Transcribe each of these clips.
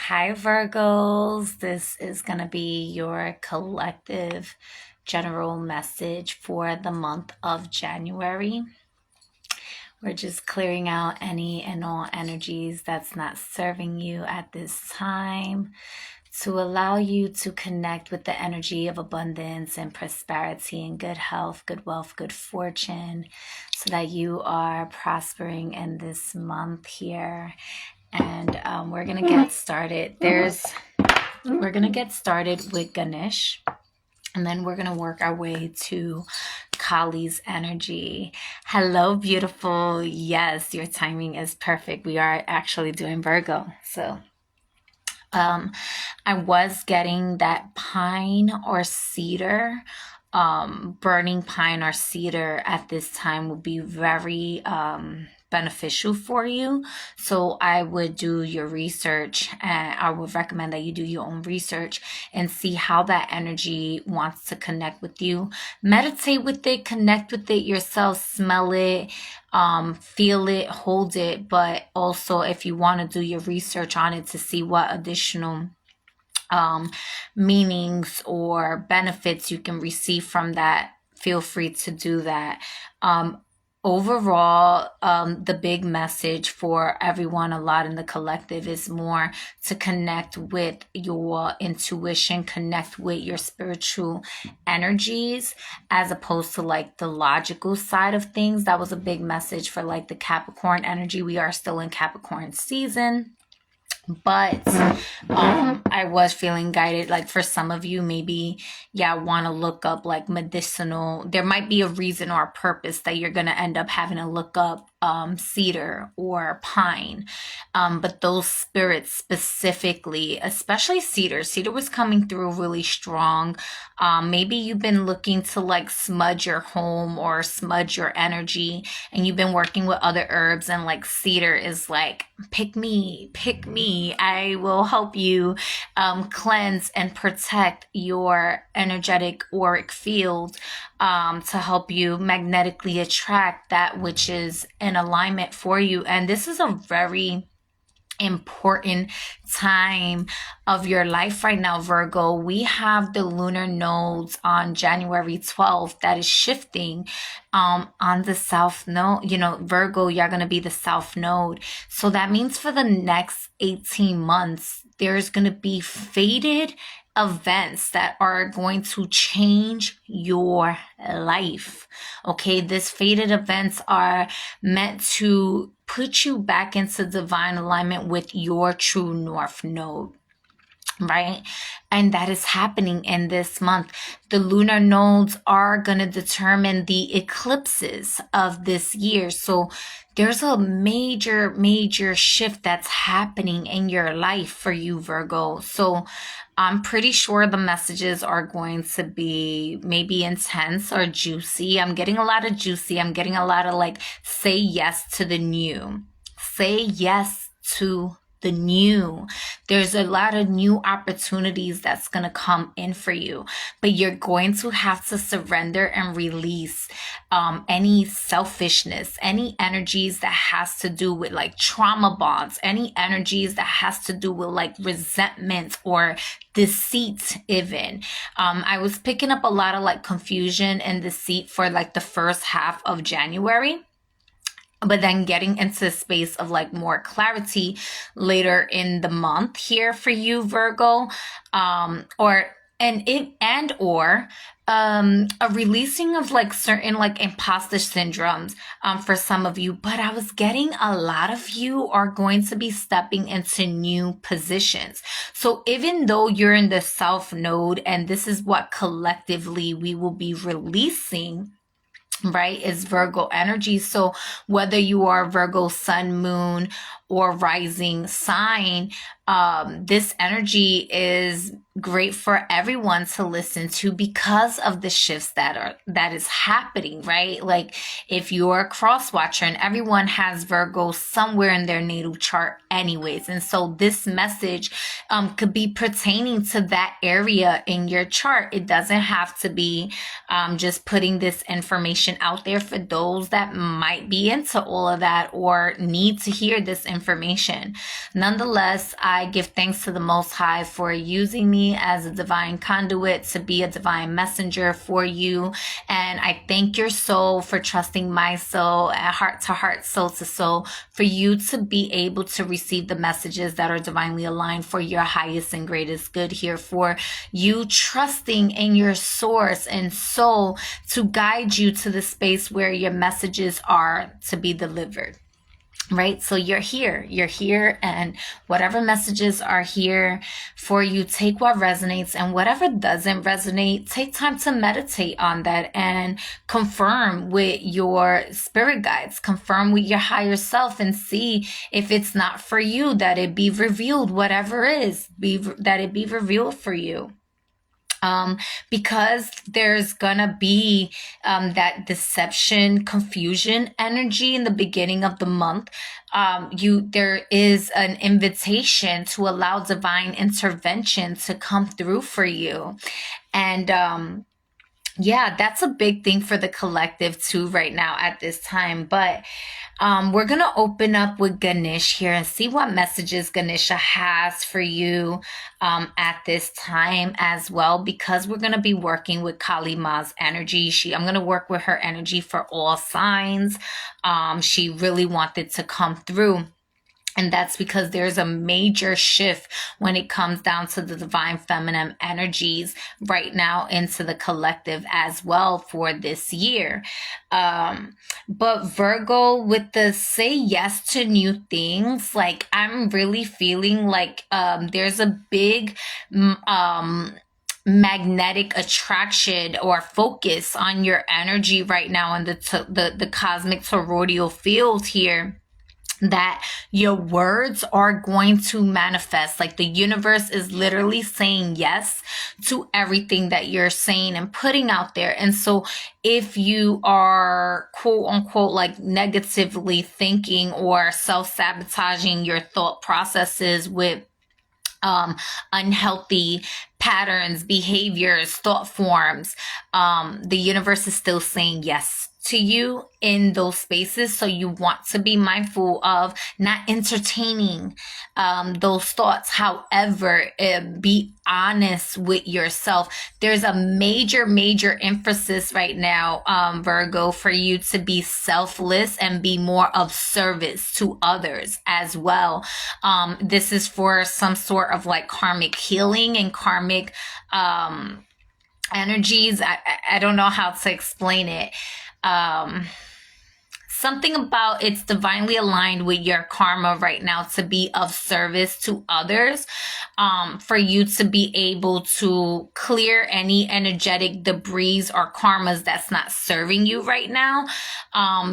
Hi, Virgos. This is going to be your collective general message for the month of January. We're just clearing out any and all energies that's not serving you at this time to allow you to connect with the energy of abundance and prosperity and good health, good wealth, good fortune, so that you are prospering in this month here. And we're gonna get started. We're gonna get started with Ganesh, and then we're gonna work our way to Kali's energy. Hello, beautiful. Yes, your timing is perfect. We are actually doing Virgo. So I was getting that pine or cedar, burning pine or cedar at this time would be very beneficial for you. So I would do your research, and I would recommend that you do your own research and see how that energy wants to connect with you. Meditate with it, connect with it yourself, smell it, feel it, hold it. But also, if you want to do your research on it to see what additional meanings or benefits you can receive from that, feel free to do that. Overall, the big message for everyone, a lot in the collective, is more to connect with your intuition, connect with your spiritual energies, as opposed to like the logical side of things. That was a big message for like the Capricorn energy. We are still in Capricorn season. But I was feeling guided, like for some of you, maybe, want to look up like medicinal. There might be a reason or a purpose that you're going to end up having to look up cedar or pine. But those spirits specifically, especially cedar was coming through really strong. Maybe you've been looking to like smudge your home or smudge your energy, and you've been working with other herbs, and like cedar is like, pick me, I will help you cleanse and protect your energetic auric field, to help you magnetically attract that which is in alignment for you. And this is a very important time of your life right now, Virgo. We have the lunar nodes on January 12th that is shifting on the south node. Virgo, you're going to be the south node. So that means for the next 18 months, there's going to be fated events that are going to change your life. Okay, these fated events are meant to put you back into divine alignment with your true north node, right? And that is happening in this month. The lunar nodes are going to determine the eclipses of this year. So there's a major shift that's happening in your life for you, Virgo. So I'm pretty sure the messages are going to be maybe intense or juicy. I'm getting a lot of juicy. I'm getting a lot of like, say yes to the new. Say yes to the new. There's a lot of new opportunities that's going to come in for you, but you're going to have to surrender and release any selfishness, any energies that has to do with like trauma bonds, any energies that has to do with like resentment or deceit even. I was picking up a lot of like confusion and deceit for like the first half of January, but then getting into a space of like more clarity later in the month here for you, Virgo, or a releasing of like certain like imposter syndromes for some of you. But I was getting a lot of you are going to be stepping into new positions. So even though you're in the south node, and this is what collectively we will be releasing, right, is Virgo energy. So whether you are Virgo sun, moon, or rising sign, this energy is great for everyone to listen to because of the shifts that is happening, right? Like if you're a cross watcher, and everyone has Virgo somewhere in their natal chart anyways, and so this message could be pertaining to that area in your chart. It doesn't have to be just putting this information out there for those that might be into all of that or need to hear this information. Nonetheless, I give thanks to the Most High for using me as a divine conduit to be a divine messenger for you. And I thank your soul for trusting my soul, heart to heart, soul to soul, for you to be able to receive the messages that are divinely aligned for your highest and greatest good here, for you trusting in your source and soul to guide you to the space where your messages are to be delivered. Right? So you're here, and whatever messages are here for you, take what resonates, and whatever doesn't resonate, take time to meditate on that and confirm with your spirit guides, confirm with your higher self, and see if it's not for you, that it be revealed, whatever is, that it be revealed for you. Because there's gonna be that deception, confusion energy in the beginning of the month. There is an invitation to allow divine intervention to come through for you. And yeah, that's a big thing for the collective too right now at this time. But we're going to open up with Ganesh here and see what messages Ganesha has for you at this time as well, because we're going to be working with Kali Ma's energy. I'm going to work with her energy for all signs. She really wanted to come through. And that's because there's a major shift when it comes down to the divine feminine energies right now into the collective as well for this year. But Virgo, with the say yes to new things, like I'm really feeling like there's a big magnetic attraction or focus on your energy right now in the cosmic toroidal field here, that your words are going to manifest. Like the universe is literally saying yes to everything that you're saying and putting out there. And so if you are quote unquote like negatively thinking or self-sabotaging your thought processes with unhealthy patterns, behaviors, thought forms, the universe is still saying yes to you in those spaces. So you want to be mindful of not entertaining those thoughts. However, be honest with yourself. There's a major emphasis right now, Virgo, for you to be selfless and be more of service to others as well. This is for some sort of like karmic healing and karmic energies. I don't know how to explain it. Something about it's divinely aligned with your karma right now to be of service to others, for you to be able to clear any energetic debris or karmas that's not serving you right now.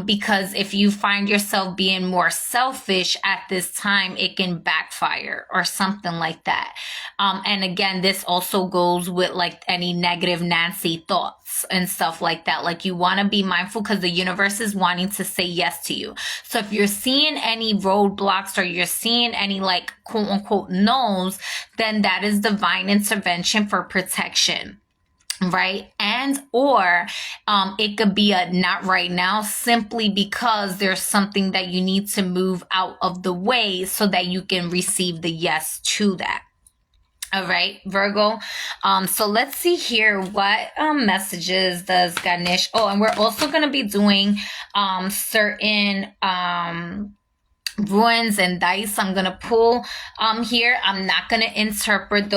Because if you find yourself being more selfish at this time, it can backfire or something like that. And again, this also goes with like any negative Nancy thoughts and stuff like that. Like you want to be mindful because the universe is wanting to say yes to you. So if you're seeing any roadblocks or you're seeing any like quote unquote no's, then that is divine intervention for protection. Right? And or it could be a not right now, simply because there's something that you need to move out of the way so that you can receive the yes to that. All right, Virgo. So let's see here. What messages does Ganesh? Oh, and we're also going to be doing certain runes and dice I'm going to pull here. I'm not going to interpret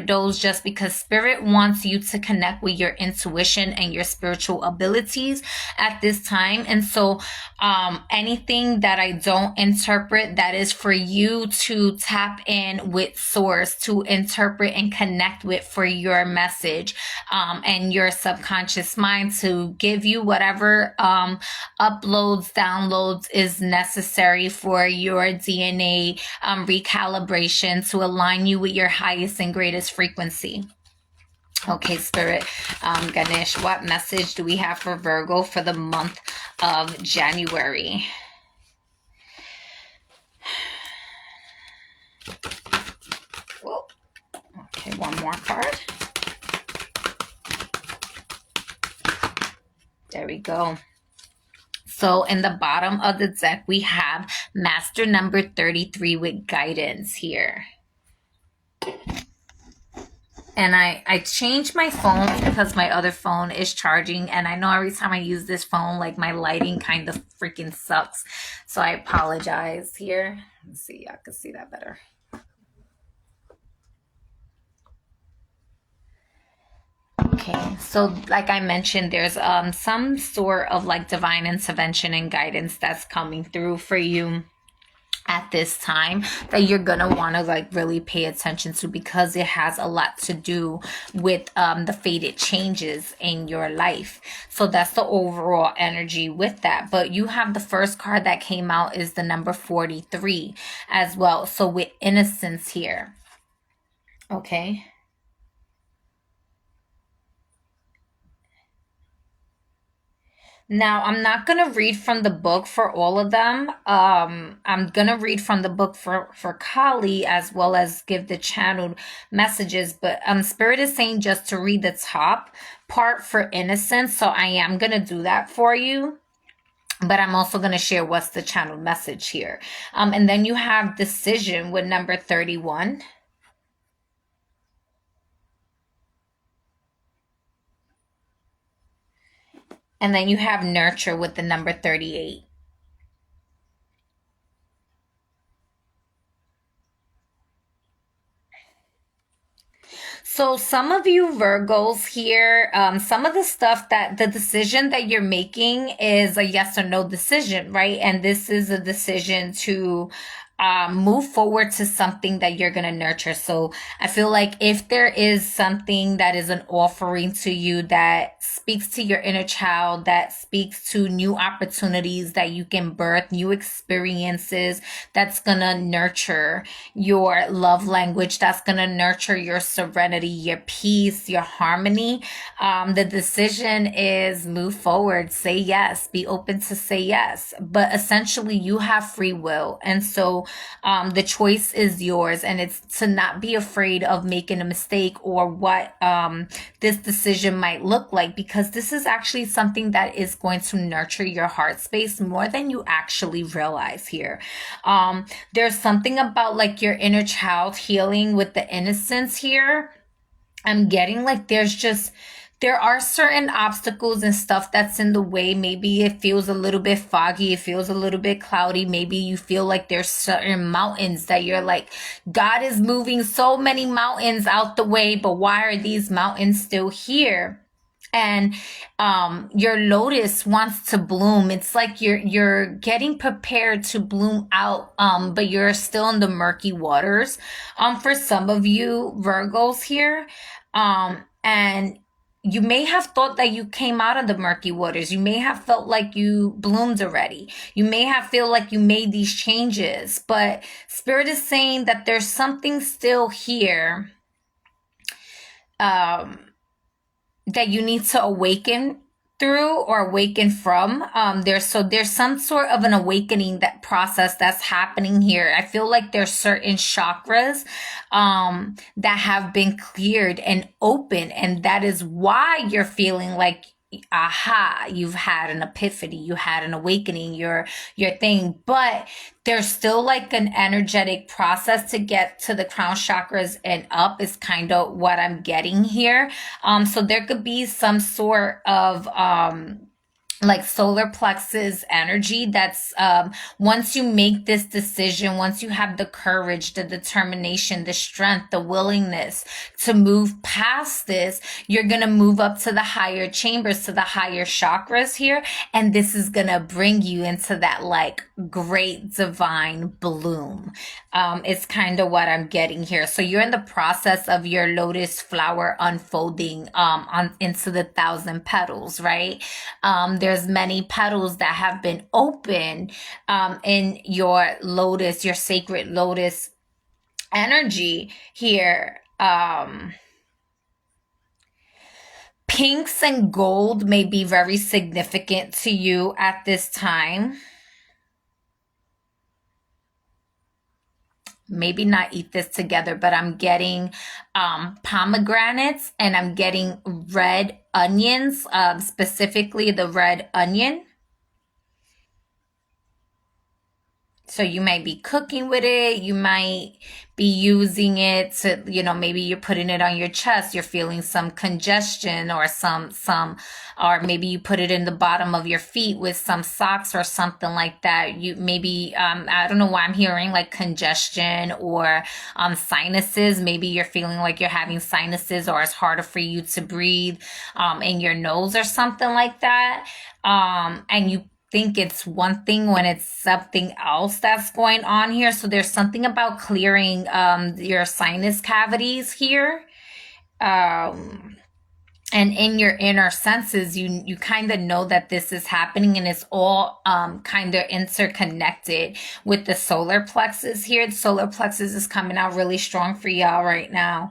those just because spirit wants you to connect with your intuition and your spiritual abilities at this time. And so anything that I don't interpret, that is for you to tap in with source, to interpret and connect with for your message, and your subconscious mind to give you whatever uploads, downloads is necessary for your DNA recalibration to align you with your highest and greatest frequency. Okay, Spirit, Ganesh, what message do we have for Virgo for the month of January? Whoa. Okay, one more card. There we go. So in the bottom of the deck, we have Master number 33 with guidance here. And I changed my phone because my other phone is charging. And I know every time I use this phone, like my lighting kind of freaking sucks. So I apologize here. Let's see, I can see that better. Okay, so like I mentioned, there's some sort of like divine intervention and guidance that's coming through for you at this time that you're gonna want to like really pay attention to, because it has a lot to do with the fated changes in your life. So that's the overall energy with that. But you have the first card that came out is the number 43 as well, so with innocence here. Okay. Now, I'm not going to read from the book for all of them. I'm going to read from the book for Kali, as well as give the channeled messages. But Spirit is saying just to read the top part for innocence. So I am going to do that for you. But I'm also going to share what's the channeled message here. And then you have decision with number 31. And then you have nurture with the number 38. So some of you Virgos here, some of the stuff that the decision that you're making is a yes or no decision, right? And this is a decision to move forward to something that you're going to nurture. So I feel like if there is something that is an offering to you that speaks to your inner child, that speaks to new opportunities that you can birth, new experiences, that's going to nurture your love language, that's going to nurture your serenity, your peace, your harmony, the decision is move forward, say yes, be open to say yes. But essentially you have free will. And so the choice is yours, and it's to not be afraid of making a mistake or what this decision might look like, because this is actually something that is going to nurture your heart space more than you actually realize here. There's something about like your inner child healing with the innocence here. I'm getting like there are certain obstacles and stuff that's in the way. Maybe it feels a little bit foggy. It feels a little bit cloudy. Maybe you feel like there's certain mountains that you're like, God is moving so many mountains out the way, but why are these mountains still here? And your lotus wants to bloom. It's like you're getting prepared to bloom out, but you're still in the murky waters. For some of you Virgos here, and you may have thought that you came out of the murky waters. You may have felt like you bloomed already. You may have felt like you made these changes, but Spirit is saying that there's something still here that you need to awaken through or awaken from. There's some sort of an awakening that process that's happening here. I feel like there's certain chakras that have been cleared and open, and that is why you're feeling like aha, you've had an epiphany, you had an awakening, your thing. But there's still like an energetic process to get to the crown chakras and up is kind of what I'm getting here. So there could be some sort of like solar plexus energy that's once you make this decision, once you have the courage, the determination, the strength, the willingness to move past this, you're gonna move up to the higher chambers, to the higher chakras here, and this is gonna bring you into that like great divine bloom. It's kind of what I'm getting here. So you're in the process of your lotus flower unfolding on into the 1,000 petals, right? There's many petals that have been open in your lotus, your sacred lotus energy here. Pinks and gold may be very significant to you at this time. Maybe not eat this together, but I'm getting pomegranates, and I'm getting red onions, specifically the red onion. So you might be cooking with it. You might be using it to, maybe you're putting it on your chest. You're feeling some congestion or or maybe you put it in the bottom of your feet with some socks or something like that. You maybe, I don't know why I'm hearing like congestion or, sinuses. Maybe you're feeling like you're having sinuses or it's harder for you to breathe, in your nose or something like that. And you think it's one thing when it's something else that's going on here. So there's something about clearing your sinus cavities here. And in your inner senses, you kind of know that this is happening, and it's all kind of interconnected with the solar plexus here. The solar plexus is coming out really strong for y'all right now.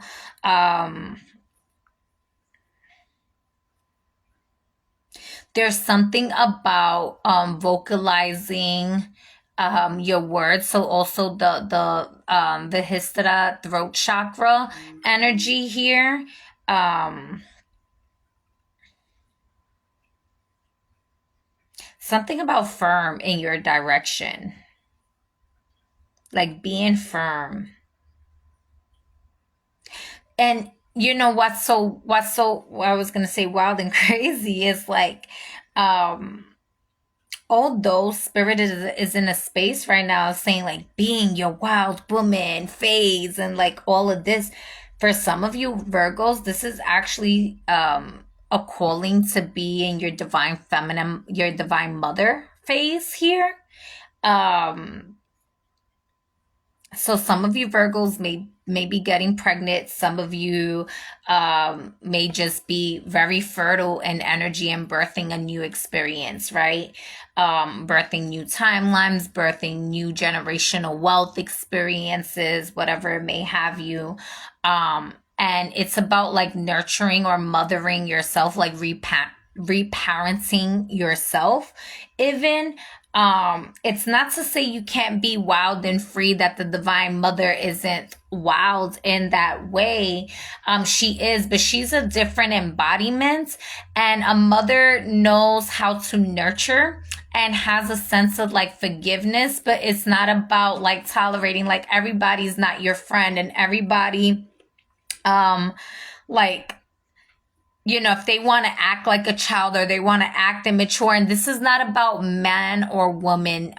There's something about vocalizing your words. So also the Histera throat chakra energy here. Something about firm in your direction, like being firm. And you know what's so I was gonna say wild and crazy is like, although spirit is in a space right now saying like being your wild woman phase and like all of this, for some of you Virgos, this is actually a calling to be in your divine feminine, your divine mother phase here. So some of you Virgos may be getting pregnant. Some of you may just be very fertile in energy and birthing a new experience, right? Birthing new timelines, birthing new generational wealth experiences, whatever it may have you. And it's about like nurturing or mothering yourself, like reparenting yourself even. It's not to say you can't be wild and free, that the divine mother isn't wild in that way. She is, but she's a different embodiment, and a mother knows how to nurture and has a sense of like forgiveness, but it's not about like tolerating, like everybody's not your friend, and everybody, like, if they want to act like a child or they want to act immature, and this is not about man or woman,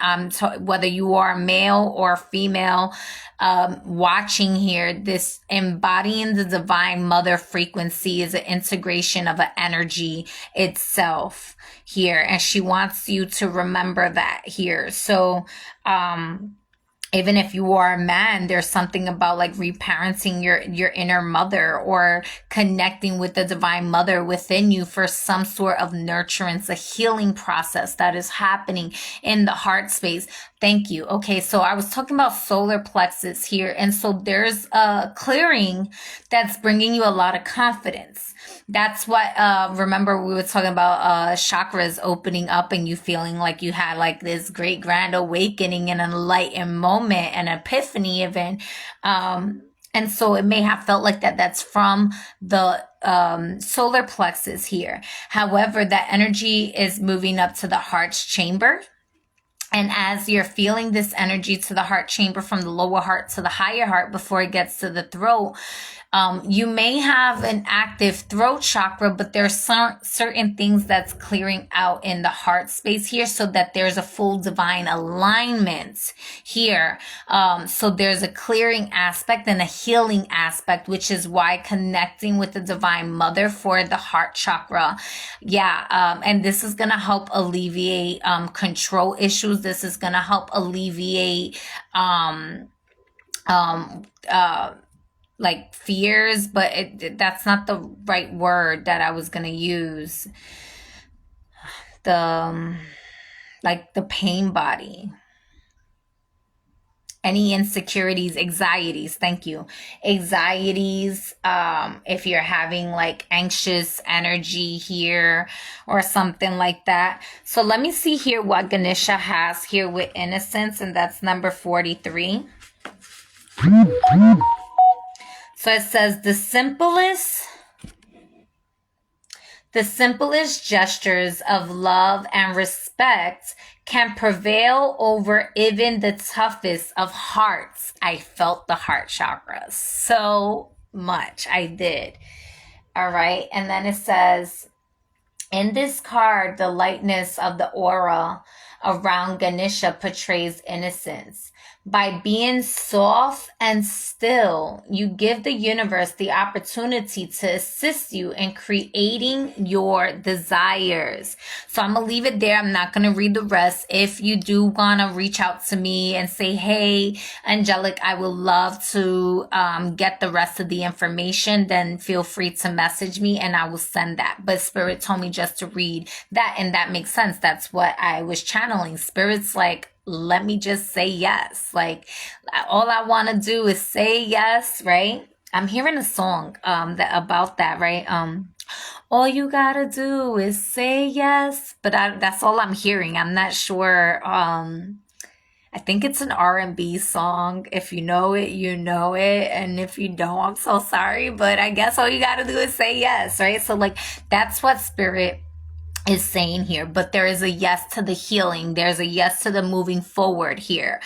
whether you are male or female, watching here, this embodying the divine mother frequency is an integration of an energy itself here. And she wants you to remember that here. So, even if you are a man, there's something about like reparenting your inner mother or connecting with the divine mother within you for some sort of nurturance, a healing process that is happening in the heart space. Thank you. Okay, so I was talking about solar plexus here. And so there's a clearing that's bringing you a lot of confidence. That's what, remember we were talking about chakras opening up and you feeling like you had like this great grand awakening and enlightened moment and epiphany event. And so it may have felt like that. That's from the solar plexus here. However, that energy is moving up to the heart's chamber. And as you're feeling this energy to the heart chamber, from the lower heart to the higher heart before it gets to the throat, you may have an active throat chakra, but there's certain things that's clearing out in the heart space here so that there's a full divine alignment here. So there's a clearing aspect and a healing aspect, which is why connecting with the divine mother for the heart chakra. Yeah. And this is going to help alleviate control issues. This is going to help alleviate like fears, but that's not the right word that I was gonna use. Like the pain body, any insecurities, anxieties. Thank you. Anxieties. If you're having like anxious energy here or something like that. So let me see here what Ganesha has here with innocence, and that's number 43. So it says the simplest gestures of love and respect can prevail over even the toughest of hearts. I felt the heart chakra so much. I did. All right. And then it says, in this card, the lightness of the aura around Ganesha portrays innocence. By being soft and still, you give the universe the opportunity to assist you in creating your desires. So I'm going to leave it there. I'm not going to read the rest. If you do want to reach out to me and say, hey, Angelic, I would love to get the rest of the information, then feel free to message me and I will send that. But Spirit told me just to read that, and that makes sense. That's what I was channeling. Spirit's like, let me just say yes. Like, all I want to do is say yes, right? I'm hearing a song about that, right? All you gotta do is say yes. But that's all I'm hearing. I'm not sure. I think it's an R&B song. If you know it, you know it. And if you don't, I'm so sorry. But I guess all you gotta do is say yes, right? So like, that's what Spirit is saying here. But there is a yes to the healing. There's a yes to the moving forward here.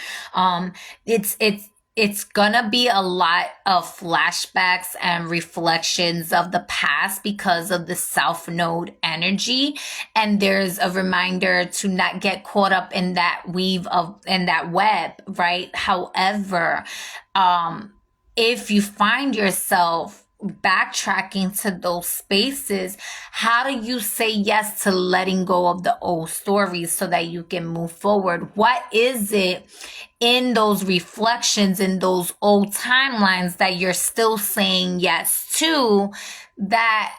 It's gonna be a lot of flashbacks and reflections of the past because of the South Node energy. And there's a reminder to not get caught up in that in that web, right? However, if you find yourself backtracking to those spaces, how do you say yes to letting go of the old stories so that you can move forward? What is it in those reflections, in those old timelines that you're still saying yes to that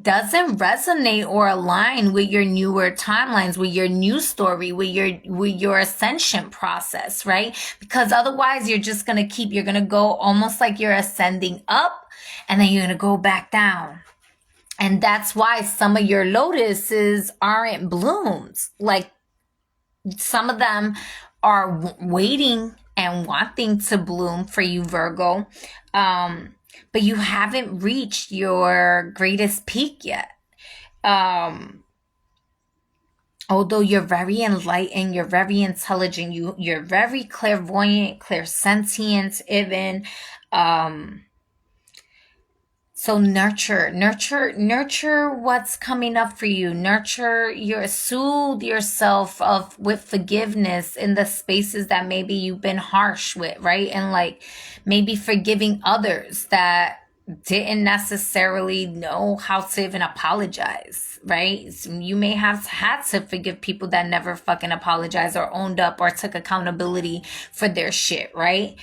doesn't resonate or align with your newer timelines, with your new story, with your ascension process, right? Because otherwise you're going to go almost like you're ascending up and then you're going to go back down. And that's why some of your lotuses aren't bloomed. Like, some of them are waiting and wanting to bloom for you, Virgo. But you haven't reached your greatest peak yet. Although you're very enlightened, you're very intelligent, you're very clairvoyant, clairsentient, even. So nurture what's coming up for you. Soothe yourself with forgiveness in the spaces that maybe you've been harsh with, right? And like, maybe forgiving others that didn't necessarily know how to even apologize, right? So you may have had to forgive people that never fucking apologized or owned up or took accountability for their shit, right?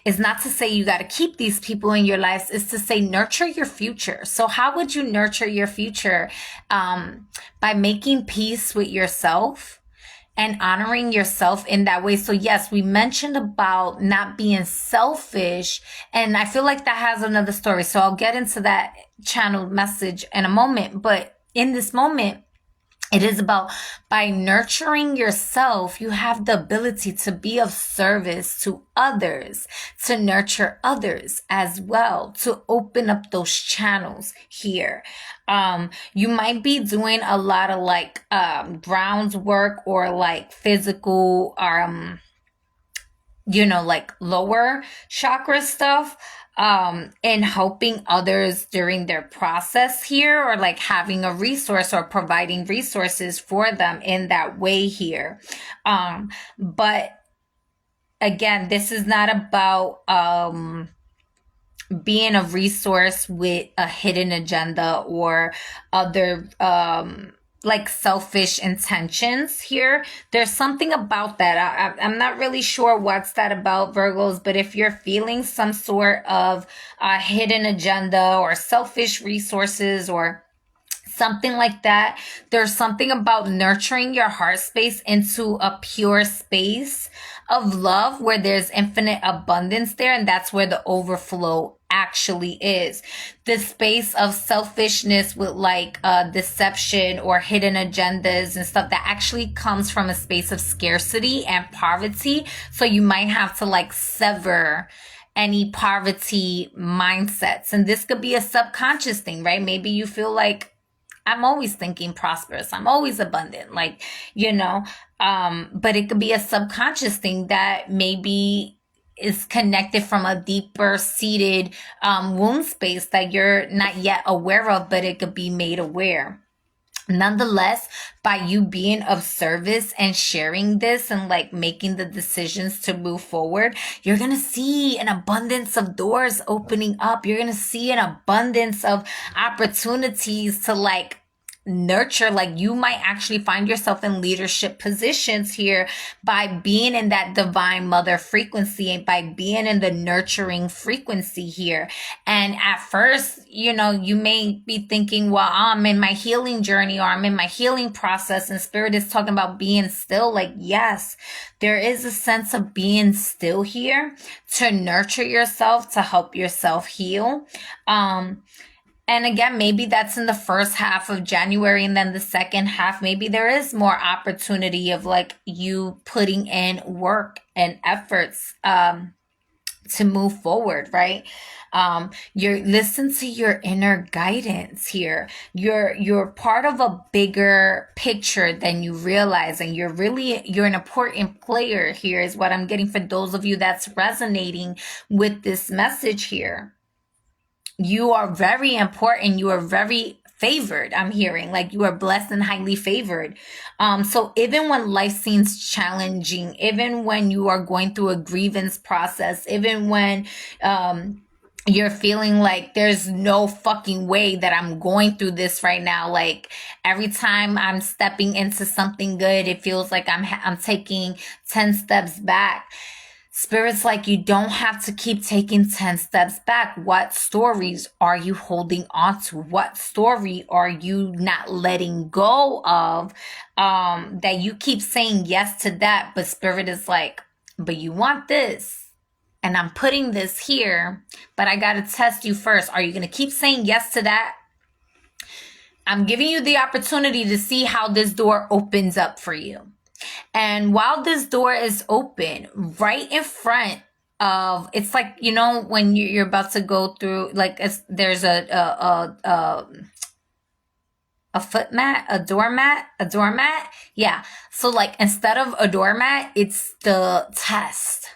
It's not to say you got to keep these people in your lives. It's to say nurture your future. So how would you nurture your future? By making peace with yourself and honoring yourself in that way. So yes, we mentioned about not being selfish, and I feel like that has another story. So I'll get into that channeled message in a moment. But in this moment, it is about, by nurturing yourself, you have the ability to be of service to others, to nurture others as well, to open up those channels here. You might be doing a lot of like grounds work or like physical, like lower chakra stuff. And helping others during their process here, or like having a resource or providing resources for them in that way here. But again, this is not about being a resource with a hidden agenda or other like selfish intentions here. There's something about that. I'm not really sure what's that about, Virgos, but if you're feeling some sort of hidden agenda or selfish resources or something like that, there's something about nurturing your heart space into a pure space of love where there's infinite abundance there, and that's where the overflow actually is. The space of selfishness with like deception or hidden agendas and stuff, that actually comes from a space of scarcity and poverty. So you might have to like sever any poverty mindsets. And this could be a subconscious thing, right? Maybe you feel like I'm always thinking prosperous. I'm always abundant. Like, you know, but it could be a subconscious thing that maybe is connected from a deeper seated wound space that you're not yet aware of, but it could be made aware. Nonetheless, by you being of service and sharing this and like making the decisions to move forward, you're going to see an abundance of doors opening up. You're going to see an abundance of opportunities to like nurture. Like you might actually find yourself in leadership positions here by being in that divine mother frequency and by being in the nurturing frequency here. And at first, you know, you may be thinking, well, I'm in my healing journey or I'm in my healing process, and spirit is talking about being still. Like, yes, there is a sense of being still here to nurture yourself, to help yourself heal. And again, maybe that's in the first half of January, and then the second half, maybe there is more opportunity of like you putting in work and efforts to move forward, right? You're listen to your inner guidance here. You're part of a bigger picture than you realize, and you're an important player here is what I'm getting for those of you that's resonating with this message here. You are very important. You are very favored. I'm hearing like you are blessed and highly favored. So even when life seems challenging, even when you are going through a grievance process, even when, you're feeling like there's no fucking way that I'm going through this right now. Like every time I'm stepping into something good, it feels like I'm taking 10 steps back. Spirit's like, you don't have to keep taking 10 steps back. What stories are you holding on to? What story are you not letting go of? That you keep saying yes to that, but Spirit is like, but you want this. And I'm putting this here, but I got to test you first. Are you going to keep saying yes to that? I'm giving you the opportunity to see how this door opens up for you. And while this door is open, right in front of, it's like, you know, when you're about to go through, like there's a foot mat, a doormat. Yeah. So like instead of a doormat, it's the test.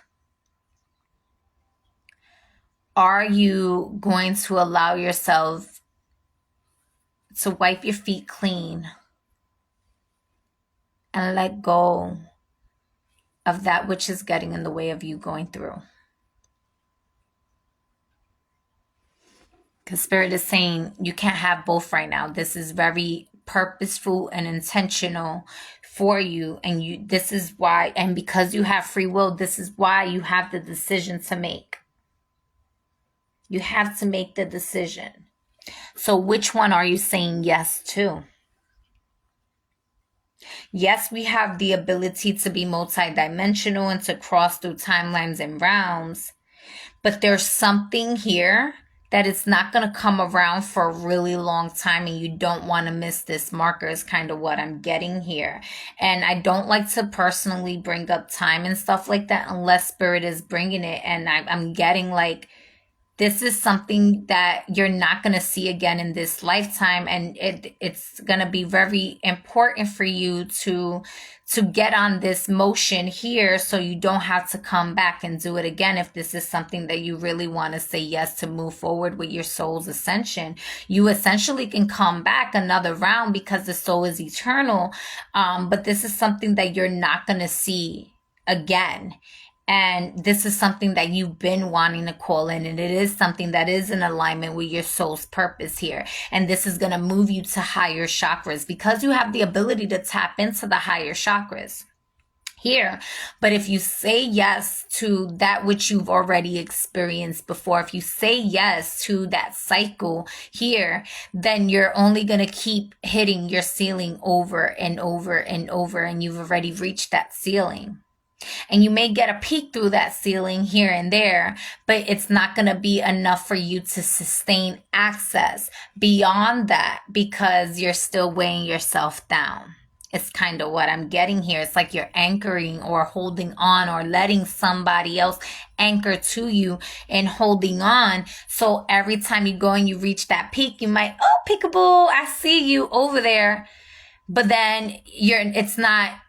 Are you going to allow yourself to wipe your feet clean and let go of that which is getting in the way of you going through? Because Spirit is saying you can't have both right now. This is very purposeful and intentional for you. And this is why, and because you have free will, this is why you have the decision to make. You have to make the decision. So which one are you saying yes to? Yes, we have the ability to be multidimensional and to cross through timelines and realms, but there's something here that it's not going to come around for a really long time, and you don't want to miss this marker is kind of what I'm getting here. And I don't like to personally bring up time and stuff like that unless Spirit is bringing it, and I'm getting like, this is something that you're not going to see again in this lifetime. And it's going to be very important for you to get on this motion here so you don't have to come back and do it again. If this is something that you really want to say yes to move forward with your soul's ascension, you essentially can come back another round because the soul is eternal. But this is something that you're not going to see again. And this is something that you've been wanting to call in. And it is something that is in alignment with your soul's purpose here. And this is going to move you to higher chakras because you have the ability to tap into the higher chakras here. But if you say yes to that which you've already experienced before, if you say yes to that cycle here, then you're only going to keep hitting your ceiling over and over and over. And you've already reached that ceiling. And you may get a peek through that ceiling here and there, but it's not going to be enough for you to sustain access beyond that because you're still weighing yourself down. It's kind of what I'm getting here. It's like you're anchoring or holding on or letting somebody else anchor to you and holding on. So every time you go and you reach that peak, you might, oh, peekaboo, I see you over there. But then it's not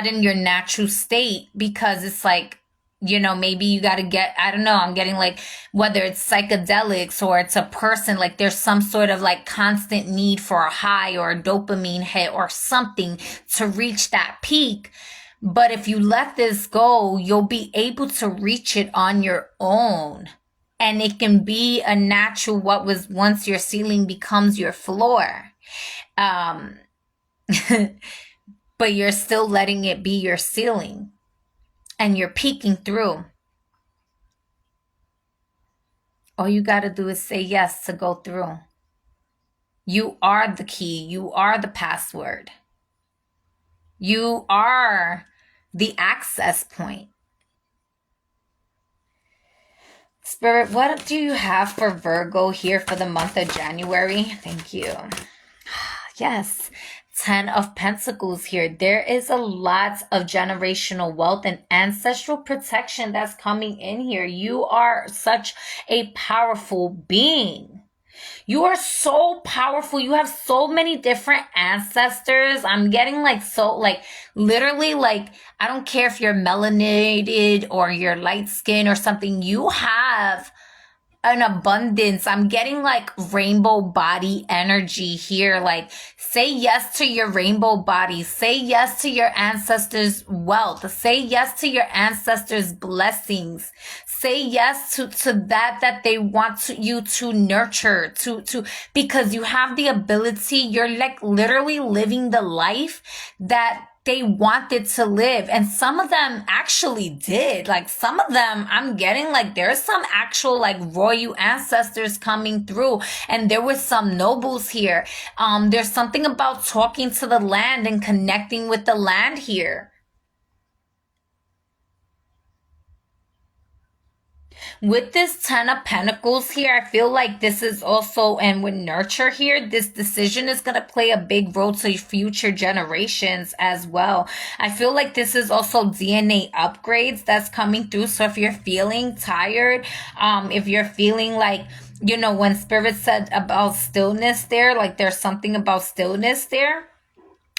in your natural state, because it's like, maybe you got to get, I don't know, I'm getting like, whether it's psychedelics or it's a person, like there's some sort of like constant need for a high or a dopamine hit or something to reach that peak. But if you let this go, you'll be able to reach it on your own. And it can be a natural, what was once your ceiling becomes your floor. But you're still letting it be your ceiling. And you're peeking through. All you got to do is say yes to go through. You are the key. You are the password. You are the access point. Spirit, what do you have for Virgo here for the month of January? Thank you. Yes. 10 of Pentacles here. There is a lot of generational wealth and ancestral protection that's coming in here. You are such a powerful being. You are so powerful. You have so many different ancestors. I'm getting like, so like literally like, I don't care if you're melanated or you're light skin or something. You have an abundance. I'm getting like rainbow body energy here. Like, say yes to your rainbow body. Say yes to your ancestors' wealth. Say yes to your ancestors' blessings. Say yes to that they want you to nurture, because you have the ability. You're like literally living the life that they wanted to live. And some of them actually did. Like some of them, I'm getting like there's some actual like royal ancestors coming through. And there was some nobles here. There's something about talking to the land and connecting with the land here. With this 10 of Pentacles here, I feel like this is also, and with nurture here, this decision is going to play a big role to future generations as well. I feel like this is also DNA upgrades that's coming through. So if you're feeling tired, if you're feeling like, when Spirit said about stillness there, like there's something about stillness there.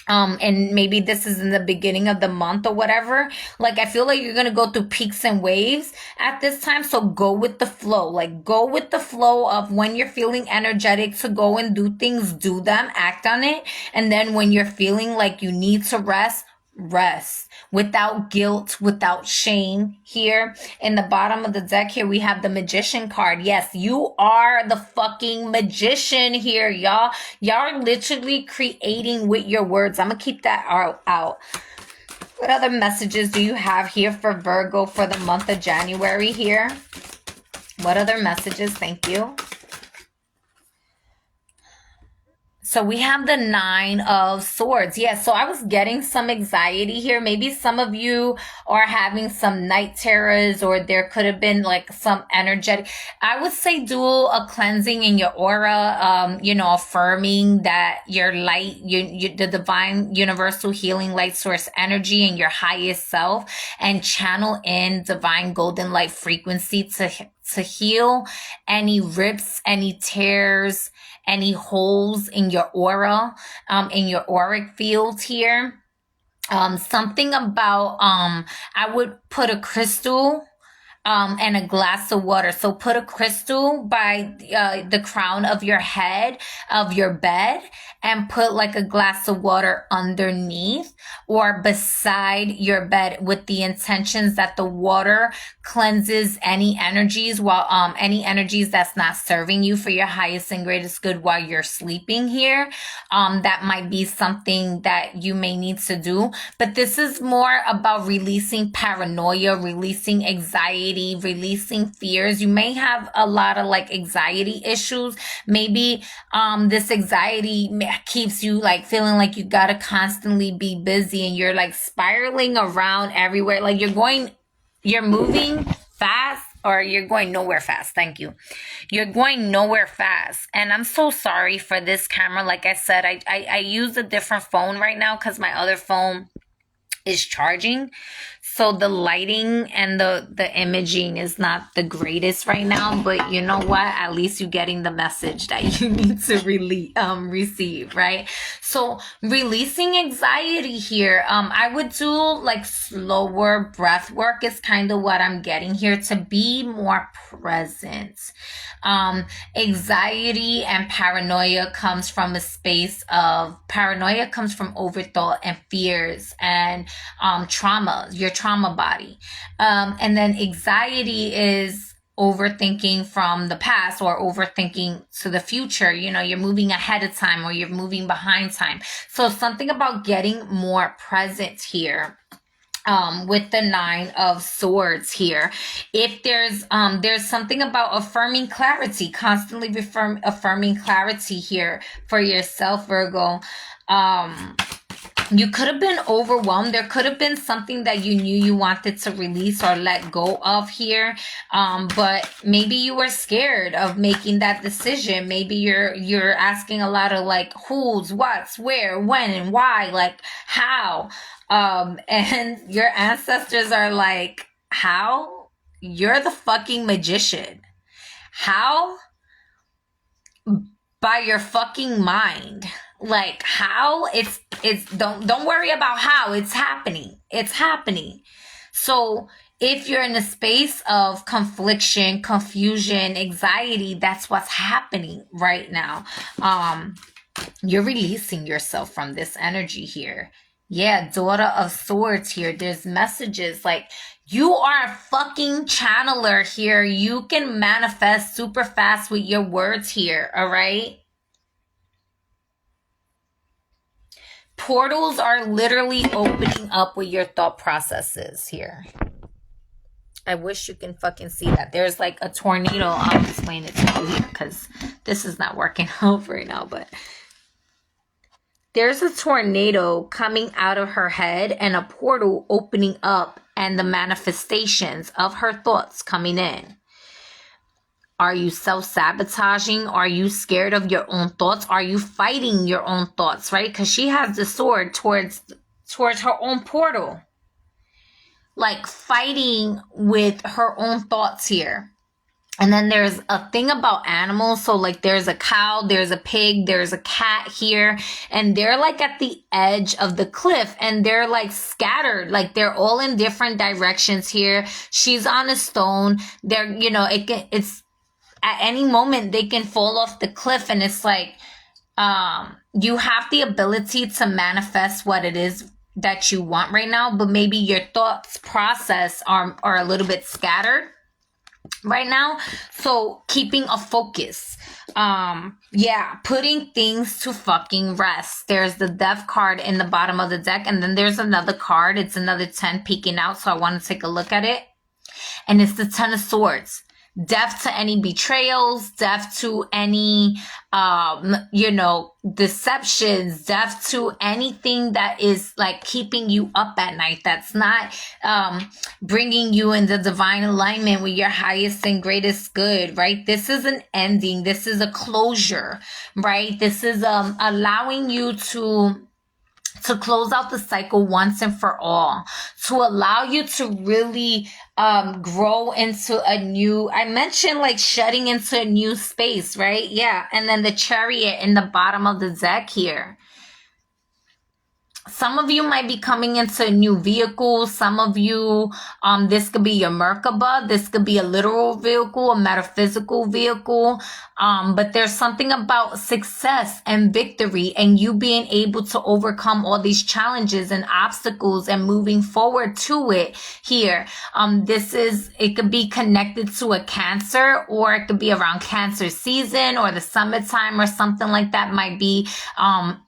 And maybe this is in the beginning of the month or whatever. Like, I feel like you're going to go through peaks and waves at this time. So go with the flow. Like, go with the flow of when you're feeling energetic to go and do things, do them, act on it. And then when you're feeling like you need to rest without guilt, without shame. Here in the bottom of the deck here, we have the Magician card. Yes, you are the fucking magician here, y'all. Y'all are literally creating with your words. I'm gonna keep that out. What other messages do you have here for Virgo for the month of January here? What other messages? Thank you. So we have the 9 of Swords. Yeah, so I was getting some anxiety here. Maybe some of you are having some night terrors, or there could have been like some energetic. I would say do a cleansing in your aura, affirming that your light, the divine universal healing light source energy and your highest self, and channel in divine golden light frequency to heal any rips, any tears, any holes in your aura, in your auric field here. Something about, I would put a crystal and a glass of water. So put a crystal by the crown of your head, of your bed, and put like a glass of water underneath or beside your bed, with the intentions that the water cleanses any energies, while any energies that's not serving you for your highest and greatest good while you're sleeping here. That might be something that you may need to do. But this is more about releasing paranoia, releasing anxiety, releasing fears. You may have a lot of like anxiety issues. Maybe this anxiety keeps you like feeling like you gotta constantly be busy, and you're like spiraling around everywhere. Like you're moving fast, or you're going nowhere fast. Thank you. You're going nowhere fast. And I'm so sorry for this camera. Like I said, I use a different phone right now because my other phone is charging. So the lighting and the imaging is not the greatest right now, but you know what? At least you're getting the message that you need to receive, right? So releasing anxiety here. I would do like slower breath work is kind of what I'm getting here, to be more present. Anxiety and paranoia comes from a space of paranoia comes from overthought and fears and trauma, your trauma body. And then anxiety is overthinking from the past or overthinking to the future. You know, you're moving ahead of time or you're moving behind time. So something about getting more present here. With the 9 of Swords here. If there's something about affirming clarity, constantly affirming clarity here for yourself, Virgo. You could have been overwhelmed. There could have been something that you knew you wanted to release or let go of here. But maybe you were scared of making that decision. Maybe you're asking a lot of like who's, what's, where, when, and why, like how. And your ancestors are like, how? You're the fucking magician. How? By your fucking mind. Like how? It's don't worry about how. It's happening. It's happening. So if you're in a space of confliction, confusion, anxiety, that's what's happening right now. You're releasing yourself from this energy here. Yeah, Daughter of Swords here. There's messages like you are a fucking channeler here. You can manifest super fast with your words here, all right? Portals are literally opening up with your thought processes here. I wish you can fucking see that. There's like a tornado. I'll explain it to you here because this is not working out right now, but there's a tornado coming out of her head and a portal opening up and the manifestations of her thoughts coming in. Are you self-sabotaging? Are you scared of your own thoughts? Are you fighting your own thoughts, right? Because she has the sword towards her own portal. Like fighting with her own thoughts here. And then there's a thing about animals. So like there's a cow, there's a pig, there's a cat here. And they're like at the edge of the cliff and they're like scattered. Like they're all in different directions here. She's on a stone. They're, you know, it's at any moment they can fall off the cliff. And it's like, you have the ability to manifest what it is that you want right now. But maybe your thoughts process are a little bit scattered right now. So keeping a focus. Yeah, putting things to fucking rest. There's the Death card in the bottom of the deck. And then there's another card. It's another 10 peeking out. So I want to take a look at it. And it's the 10 of Swords. Death to any betrayals, death to any, deceptions, death to anything that is like keeping you up at night. That's not, bringing you in the divine alignment with your highest and greatest good, right? This is an ending. This is a closure, right? This is, allowing you to close out the cycle once and for all, to allow you to really grow into a new, I mentioned like shedding into a new space, right? Yeah. And then the Chariot in the bottom of the deck here. Some of you might be coming into a new vehicle. Some of you, this could be your Merkaba. This could be a literal vehicle, a metaphysical vehicle. But there's something about success and victory and you being able to overcome all these challenges and obstacles and moving forward to it here. It could be connected to a Cancer, or it could be around Cancer season or the summertime or something like that might be,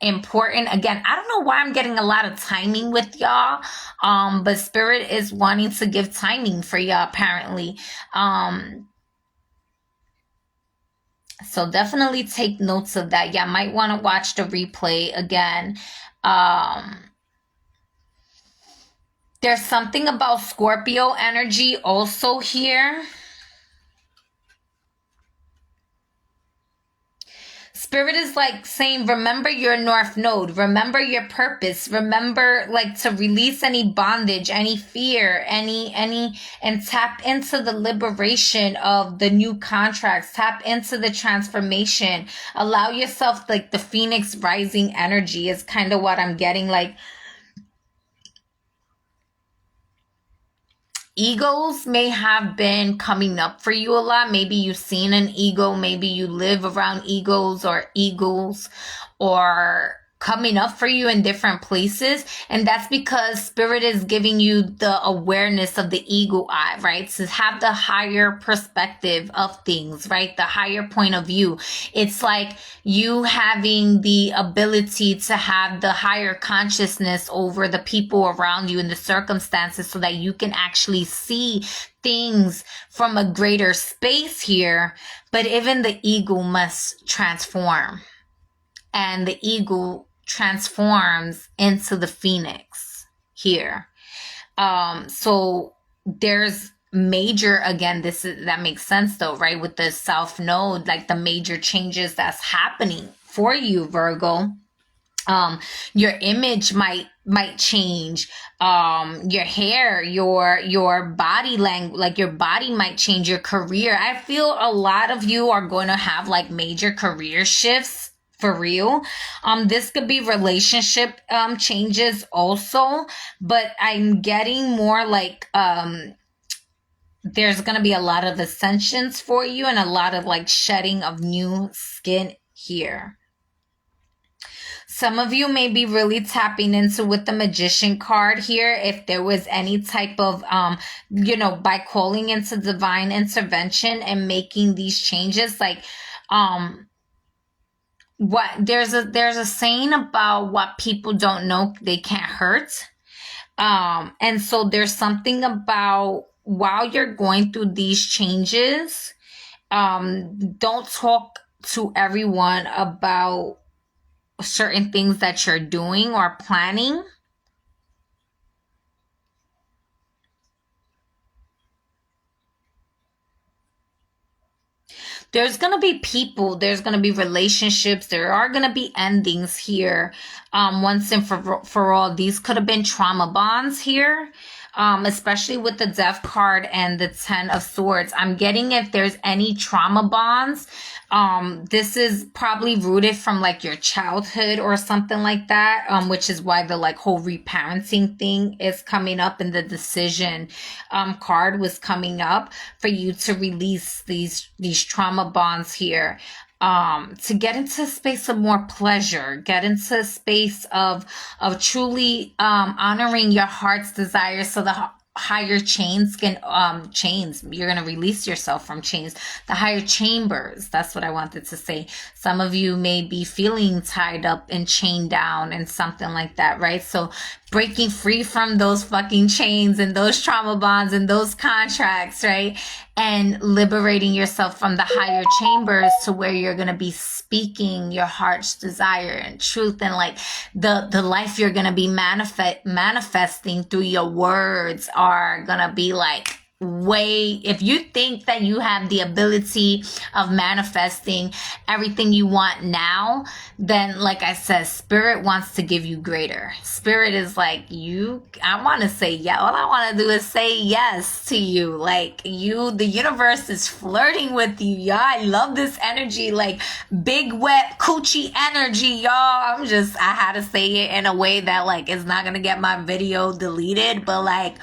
important. Again, I don't know why I'm getting a lot of timing with y'all. But Spirit is wanting to give timing for y'all apparently. So definitely take notes of that. Y'all might want to watch the replay again. There's something about Scorpio energy also here. Spirit is like saying, remember your North Node, remember your purpose, remember like to release any bondage, any fear, and tap into the liberation of the new contracts, tap into the transformation, allow yourself, like the Phoenix rising energy is kind of what I'm getting. Like, egos may have been coming up for you a lot. Maybe you've seen an ego. Maybe you live around egos or eagles, or coming up for you in different places. And that's because Spirit is giving you the awareness of the eagle eye, right? To have the higher perspective of things, right? The higher point of view. It's like you having the ability to have the higher consciousness over the people around you and the circumstances, so that you can actually see things from a greater space here. But even the eagle must transform, and the eagle transforms into the phoenix here. So there's major, again, that makes sense though, right? With the South Node, like the major changes that's happening for you, Virgo. Your image might change, your hair, your body language, like your body might change, your career. I feel a lot of you are going to have like major career shifts. For real. This could be relationship changes also, but I'm getting more like there's gonna be a lot of ascensions for you, and a lot of like shedding of new skin here. Some of you may be really tapping into with the Magician card here, if there was any type of by calling into divine intervention and making these changes, like what there's a saying about what people don't know they can't hurt. And so there's something about, while you're going through these changes, don't talk to everyone about certain things that you're doing or planning. There's going to be people, there's going to be relationships, there are going to be endings here. Once and for all, these could have been trauma bonds here. Especially with the Death card and the Ten of Swords. I'm getting, if there's any trauma bonds, this is probably rooted from like your childhood or something like that, which is why the like whole reparenting thing is coming up, and the decision card was coming up for you to release these trauma bonds here. To get into a space of more pleasure, get into a space of truly honoring your heart's desires, so the higher chains can you're going to release yourself from chains, the higher chambers. That's what I wanted to say. Some of you may be feeling tied up and chained down and something like that, right? So breaking free from those fucking chains and those trauma bonds and those contracts, right? And liberating yourself from the higher chambers to where you're going to be speaking your heart's desire and truth, and like the life you're going to be manifesting through your words are going to be like way, if you think that you have the ability of manifesting everything you want now, then like I said, Spirit wants to give you greater. Spirit is like, I want to say yeah. All I want to do is say yes to you. Like the universe is flirting with you, y'all. I love this energy, like big wet coochie energy, y'all. I had to say it in a way that like it's not going to get my video deleted, but like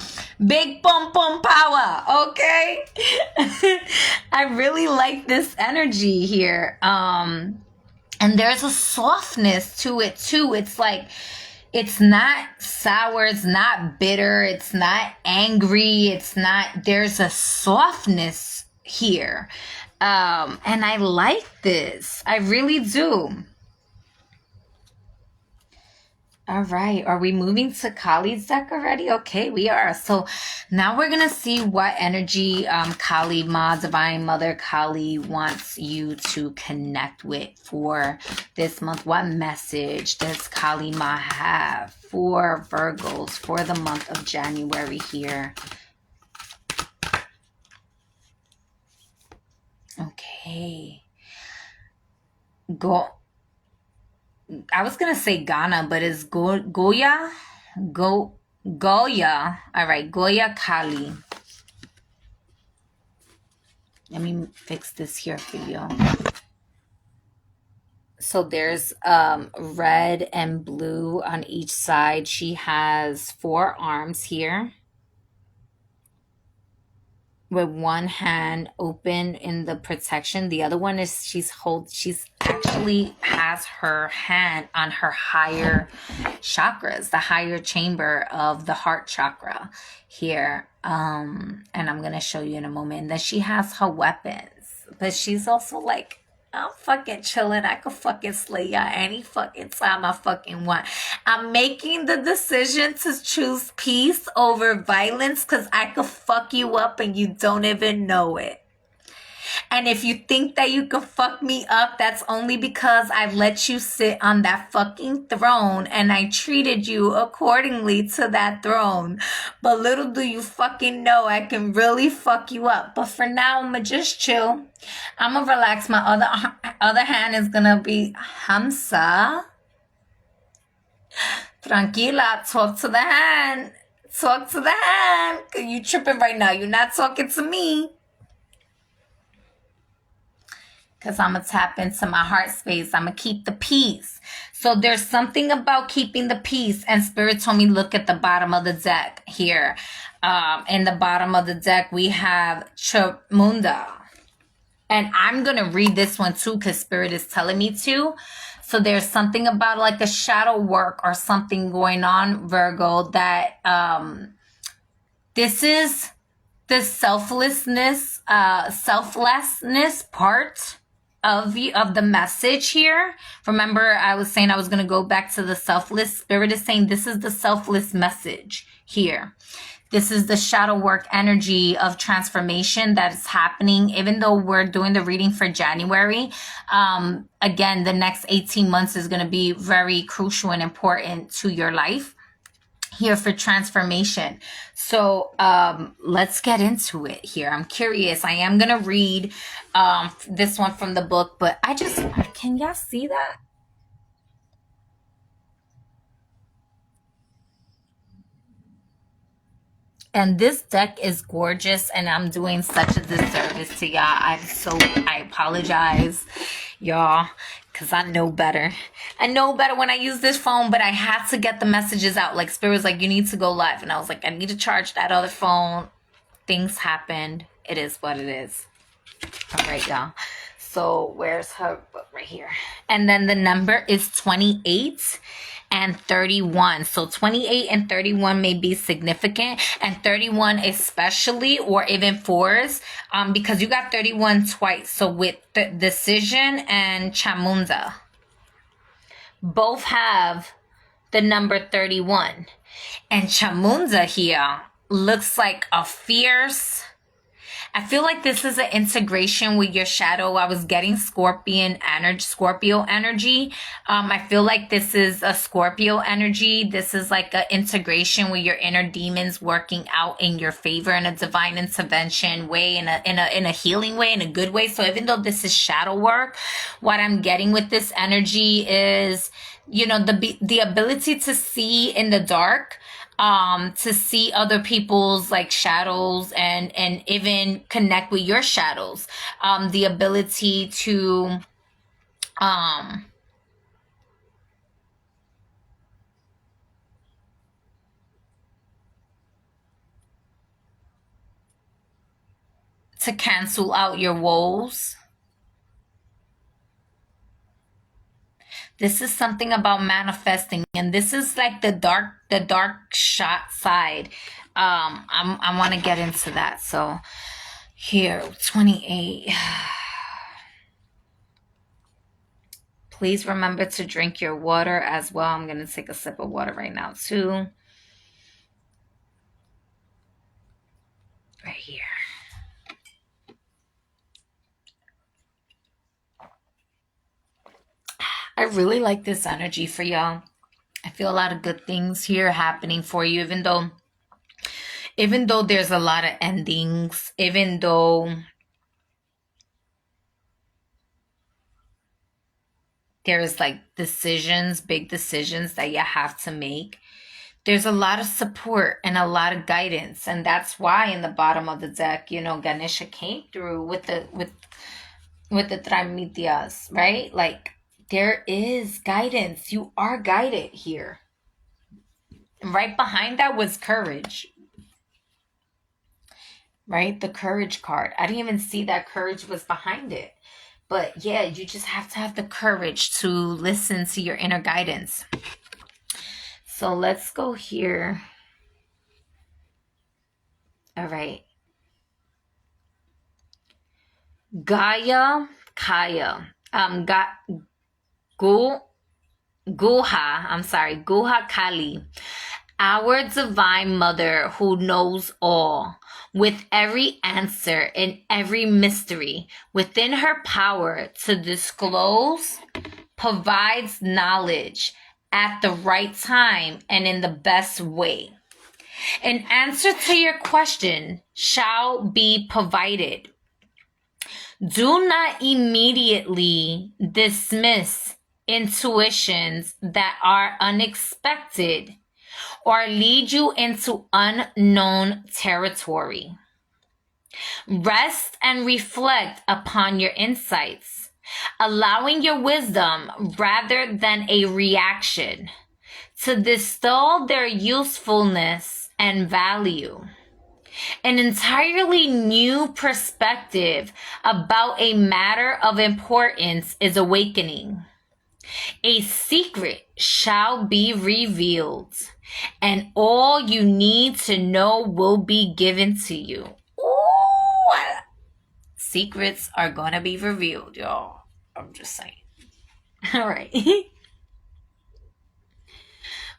big pum pum power. Okay. I really like this energy here. And there's a softness to it too. It's like, it's not sour, it's not bitter, it's not angry, there's a softness here. And I like this. I really do. All right. Are we moving to Kali's deck already? Okay, we are. So now we're going to see what energy Kali Ma, Divine Mother Kali, wants you to connect with for this month. What message does Kali Ma have for Virgos for the month of January here? Okay. I was gonna say Ghana, but it's Goya? Goya. All right, Goya Kali. Let me fix this here for you. So there's red and blue on each side. She has 4 arms here, with one hand open in the protection. The other one is she's actually has her hand on her higher chakras, the higher chamber of the heart chakra here. And I'm gonna show you in a moment. And then she has her weapons, but she's also like, I'm fucking chilling. I could fucking slay y'all any fucking time I fucking want. I'm making the decision to choose peace over violence because I could fuck you up and you don't even know it. And if you think that you can fuck me up, that's only because I let you sit on that fucking throne and I treated you accordingly to that throne. But little do you fucking know I can really fuck you up. But for now, I'ma just chill. I'ma relax. My other hand is gonna be Hamsa. Tranquila, talk to the hand. Talk to the hand. Cause you tripping right now. You're not talking to me. Because I'm going to tap into my heart space. I'm going to keep the peace. So there's something about keeping the peace. And Spirit told me look at the bottom of the deck here. In the bottom of the deck, we have Chamunda. And I'm going to read this one too because Spirit is telling me to. So there's something about like a shadow work or something going on, Virgo, that this is the selflessness part of the message here. Remember, I was saying I was going to go back to the selfless. Spirit is saying this is the selfless message here. This is the shadow work energy of transformation that is happening. Even though we're doing the reading for January, again, the next 18 months is going to be very crucial and important to your life here for transformation. So let's get into it here. I'm curious. I am going to read this one from the book, but can y'all see that? And this deck is gorgeous, and I'm doing such a disservice to y'all. I apologize, y'all, because I know better. I know better when I use this phone, but I had to get the messages out. Like, Spirit was like, you need to go live. And I was like, I need to charge that other phone. Things happened. It is what it is. All right, y'all. So where's her book? Right here. And then the number is 28 and 31. So 28 and 31 may be significant, and 31 especially, or even 4s, because you got 31 twice. So with the Decision and Chamunda, both have the number 31. And Chamunda here looks like a fierce, I feel like this is an integration with your shadow. I was getting Scorpio energy. I feel like this is a Scorpio energy. This is like an integration with your inner demons working out in your favor in a divine intervention way, in a healing way, in a good way. So even though this is shadow work, what I'm getting with this energy is, you know, the ability to see in the dark, to see other people's like shadows and even connect with your shadows. The ability to cancel out your woes. This is something about manifesting, and this is like the dark shot side. I want to get into that. So here, 28. Please remember to drink your water as well. I'm going to take a sip of water right now too. Right here. I really like this energy for y'all. I feel a lot of good things here happening for you, even though there's a lot of endings, even though There's like decisions, big decisions that you have to make. There's a lot of support and a lot of guidance, and that's why in the bottom of the deck, Ganesha came through with the Tramitias, right? Like, there is guidance. You are guided here. And right behind that was courage, right? The courage card. I didn't even see that courage was behind it. But yeah, you just have to have the courage to listen to your inner guidance. So let's go here. All right. Gaia, Kaya. Guha, Guha Kali. Our divine mother who knows all, with every answer and every mystery within her power to disclose, provides knowledge at the right time and in the best way. An answer to your question shall be provided. Do not immediately dismiss intuitions that are unexpected or lead you into unknown territory. Rest and reflect upon your insights, allowing your wisdom rather than a reaction to distill their usefulness and value. An entirely new perspective about a matter of importance is awakening. A secret shall be revealed, and all you need to know will be given to you. Ooh, secrets are going to be revealed, y'all. I'm just saying. All right.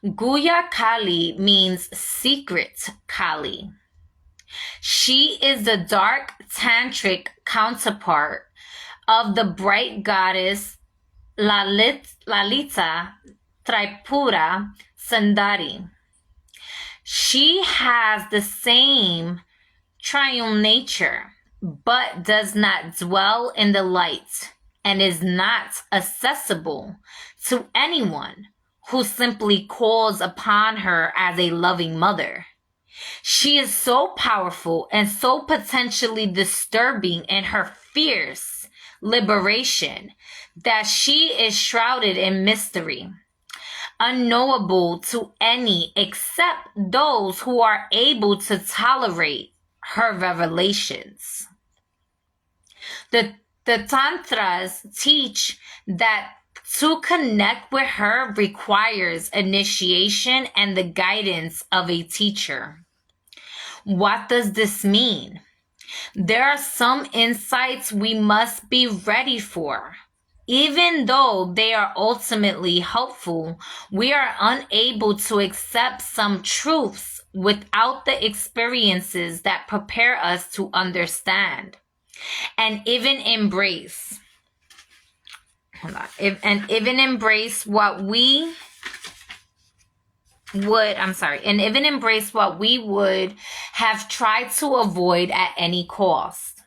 Guya Kali means secret Kali. She is the dark tantric counterpart of the bright goddess Lalita Tripura Sundari. She has the same triune nature, but does not dwell in the light and is not accessible to anyone who simply calls upon her as a loving mother. She is so powerful and so potentially disturbing in her fierce liberation that she is shrouded in mystery, unknowable to any except those who are able to tolerate her revelations. The Tantras teach that to connect with her requires initiation and the guidance of a teacher. What does this mean? There are some insights we must be ready for. Even though they are ultimately helpful, we are unable to accept some truths without the experiences that prepare us to understand and even embrace. What we would have tried to avoid at any cost.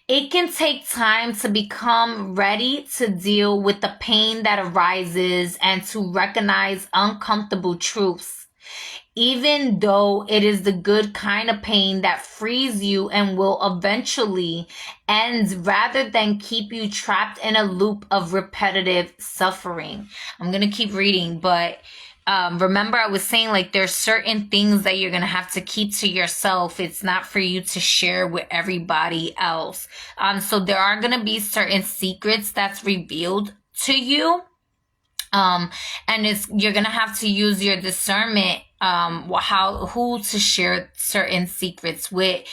It can take time to become ready to deal with the pain that arises and to recognize uncomfortable truths, even though it is the good kind of pain that frees you and will eventually end rather than keep you trapped in a loop of repetitive suffering. I'm going to keep reading, but remember I was saying, like, there's certain things that you're going to have to keep to yourself. It's not for you to share with everybody else. So there are going to be certain secrets that's revealed to you. And you're going to have to use your discernment, who to share certain secrets with,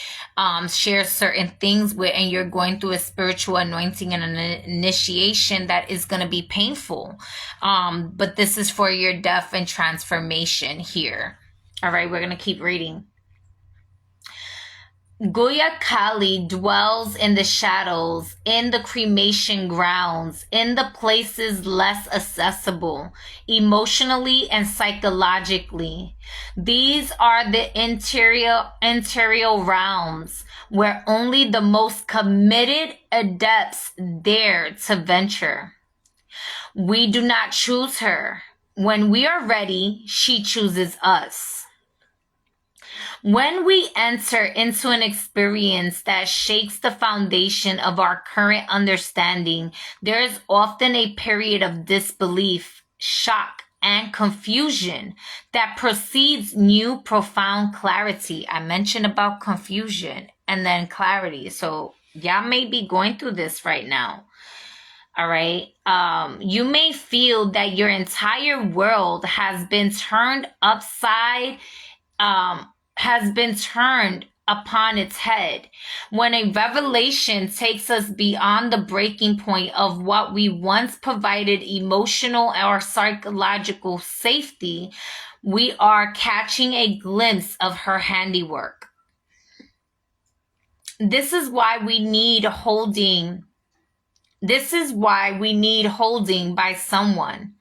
share certain things with, and you're going through a spiritual anointing and an initiation that is going to be painful. But this is for your death and transformation here. All right, we're going to keep reading. Guya Kali dwells in the shadows, in the cremation grounds, in the places less accessible, emotionally and psychologically. These are the interior realms where only the most committed adepts dare to venture. We do not choose her. When we are ready, she chooses us. When we enter into an experience that shakes the foundation of our current understanding, there is often a period of disbelief, shock, and confusion that precedes new profound clarity. I mentioned about confusion and then clarity. So y'all may be going through this right now. All right. You may feel that your entire world has been turned upon its head. When a revelation takes us beyond the breaking point of what we once provided emotional or psychological safety, we are catching a glimpse of her handiwork. This is why we need holding by someone.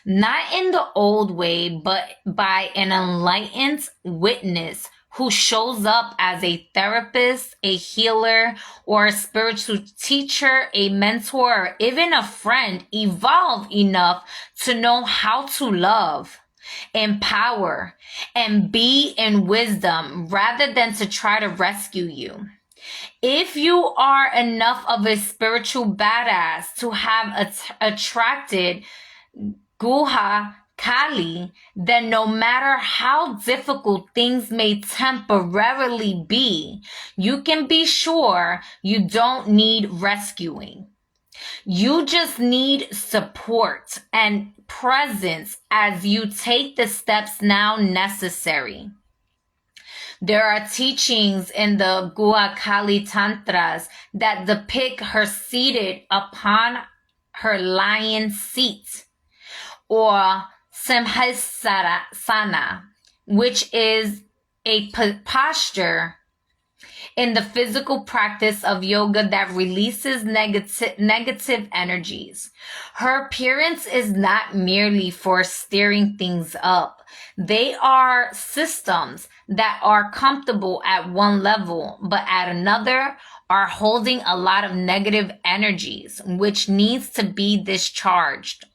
Not in the old way, but by an enlightened witness who shows up as a therapist, a healer, or a spiritual teacher, a mentor, or even a friend evolved enough to know how to love, empower, and be in wisdom rather than to try to rescue you. If you are enough of a spiritual badass to have attracted Guha Kali, then no matter how difficult things may temporarily be, you can be sure you don't need rescuing. You just need support and presence as you take the steps now necessary. There are teachings in the Guha Kali Tantras that depict her seated upon her lion seat, or Simhasana, which is a posture in the physical practice of yoga that releases negative energies. Her appearance is not merely for stirring things up. They are systems that are comfortable at one level, but at another are holding a lot of negative energies, which needs to be discharged.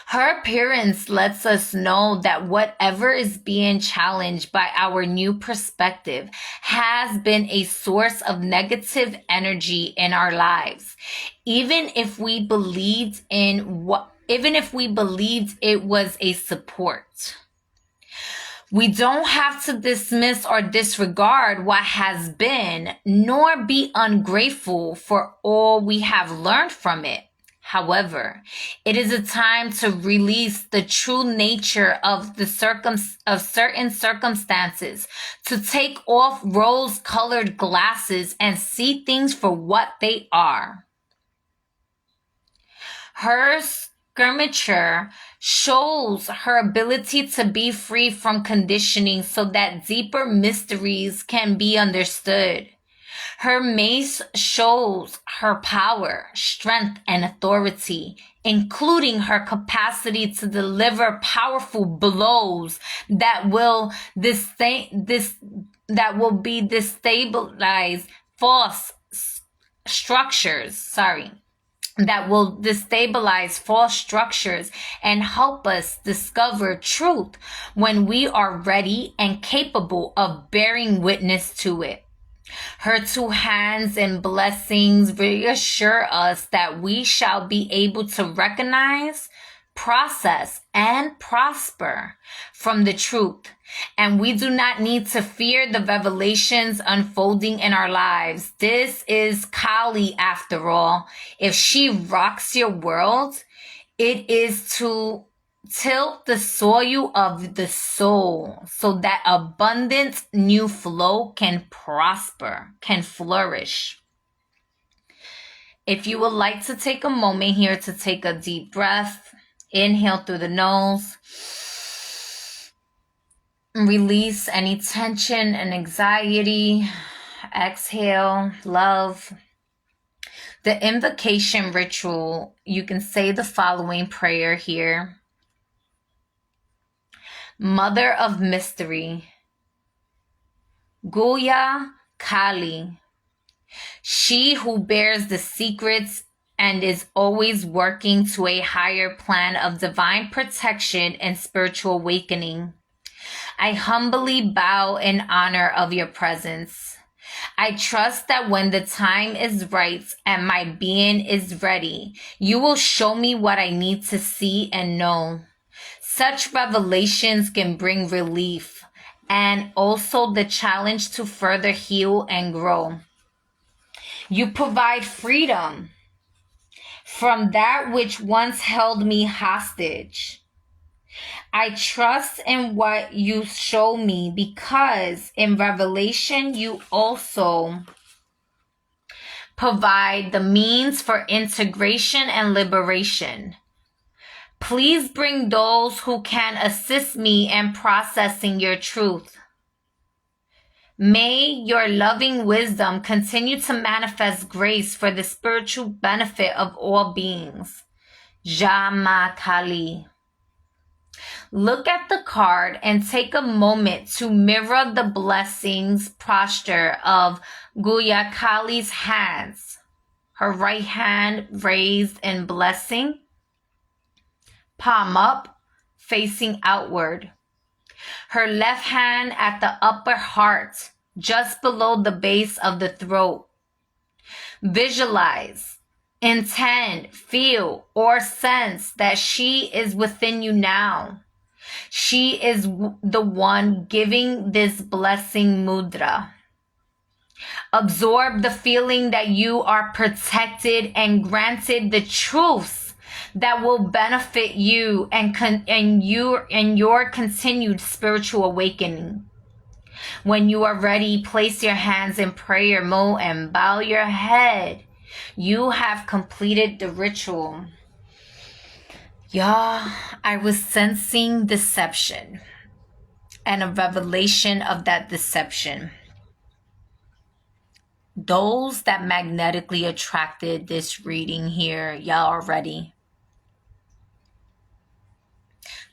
Her appearance lets us know that whatever is being challenged by our new perspective has been a source of negative energy in our lives. Even if we believed it was a support. We don't have to dismiss or disregard what has been, nor be ungrateful for all we have learned from it. However, it is a time to release the true nature of certain circumstances, to take off rose-colored glasses and see things for what they are. Her skirmisher shows her ability to be free from conditioning so that deeper mysteries can be understood. Her mace shows her power, strength, and authority, including her capacity to deliver powerful blows that will destabilize false structures and help us discover truth when we are ready and capable of bearing witness to it. Her two hands and blessings reassure us that we shall be able to recognize, process, and prosper from the truth. And we do not need to fear the revelations unfolding in our lives. This is Kali, after all. If she rocks your world, it is to tilt the soil of the soul so that abundant new flow can prosper, can flourish. If you would like to take a moment here to take a deep breath, inhale through the nose, release any tension and anxiety, exhale, love. The invocation ritual, you can say the following prayer here. Mother of Mystery, Guya Kali, she who bears the secrets and is always working to a higher plan of divine protection and spiritual awakening. I humbly bow in honor of your presence. I trust that when the time is right and my being is ready, you will show me what I need to see and know. Such revelations can bring relief and also the challenge to further heal and grow. You provide freedom from that which once held me hostage. I trust in what you show me because in Revelation you also provide the means for integration and liberation. Please bring those who can assist me in processing your truth. May your loving wisdom continue to manifest grace for the spiritual benefit of all beings. Jama Kali. Look at the card and take a moment to mirror the blessings posture of Guya Kali's hands. Her right hand raised in blessing, palm up, facing outward. Her left hand at the upper heart, just below the base of the throat. Visualize, intend, feel, or sense that she is within you now. She is the one giving this blessing mudra. Absorb the feeling that you are protected and granted the truths that will benefit you and your continued spiritual awakening. When you are ready, place your hands in prayer mode and bow your head. You have completed the ritual. Y'all, I was sensing deception and a revelation of that deception. Those that magnetically attracted this reading here, y'all are ready.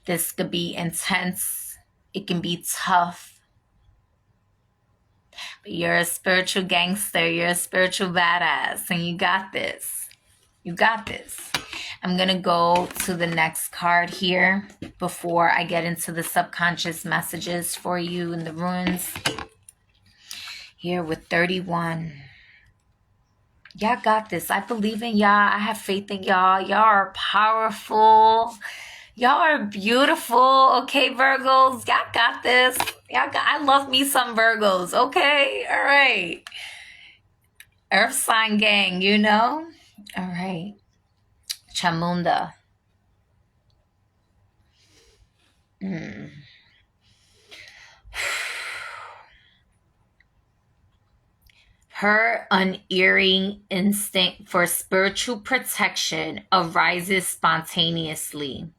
This could be intense. It can be tough. But you're a spiritual gangster. You're a spiritual badass. And you got this. You got this. I'm going to go to the next card here before I get into the subconscious messages for you in the runes. Here with 31. Y'all got this. I believe in y'all. I have faith in y'all. Y'all are powerful. Y'all are beautiful. Okay, Virgos. Y'all got this. I love me some Virgos. Okay. All right. Earth sign gang, you know? All right. Chamunda. Her unerring instinct for spiritual protection arises spontaneously,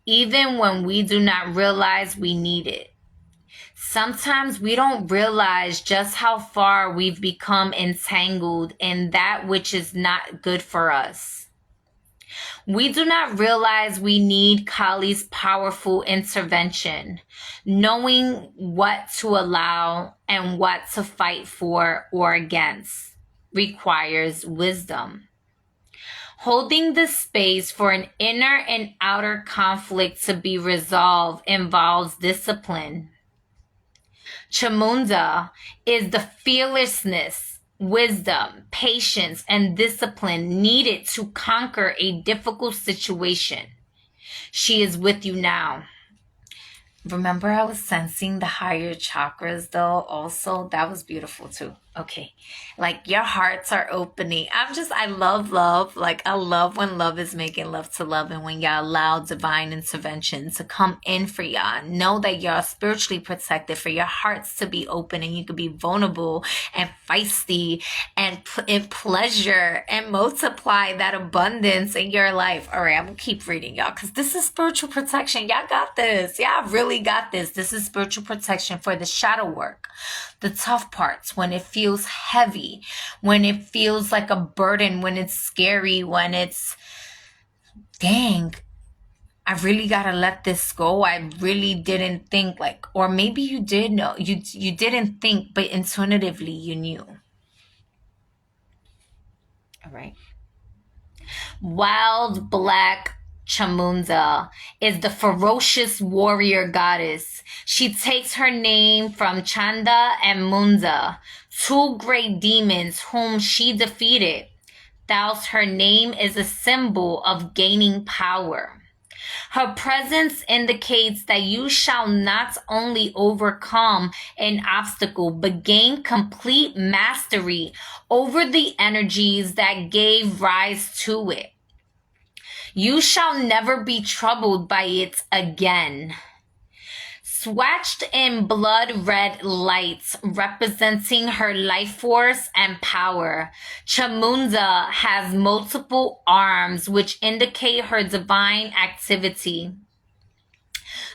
even when we do not realize we need it. Sometimes we don't realize just how far we've become entangled in that which is not good for us. We do not realize we need Kali's powerful intervention. Knowing what to allow and what to fight for or against requires wisdom. Holding the space for an inner and outer conflict to be resolved involves discipline. Chamunda is the fearlessness, wisdom, patience, and discipline needed to conquer a difficult situation. She is with you now. Remember, I was sensing the higher chakras though also. That was beautiful too. Okay. Like your hearts are opening. I love love. Like I love when love is making love to love and when y'all allow divine intervention to come in for y'all. Know that y'all spiritually protected for your hearts to be open and you could be vulnerable and feisty and in pleasure and multiply that abundance in your life. All right. I'm going to keep reading y'all because this is spiritual protection. Y'all got this. Y'all really got this. This is spiritual protection for the shadow work, the tough parts, when it feels heavy, when it feels like a burden, when it's scary, when it's, dang, I really got to let this go. I really didn't think like, or maybe you did know, you didn't think, but intuitively you knew. All right. Wild Black Chamunda is the ferocious warrior goddess. She takes her name from Chanda and Munda, two great demons whom she defeated. Thus, her name is a symbol of gaining power. Her presence indicates that you shall not only overcome an obstacle, but gain complete mastery over the energies that gave rise to it. You shall never be troubled by it again. Swatched in blood red lights representing her life force and power, Chamunda has multiple arms which indicate her divine activity.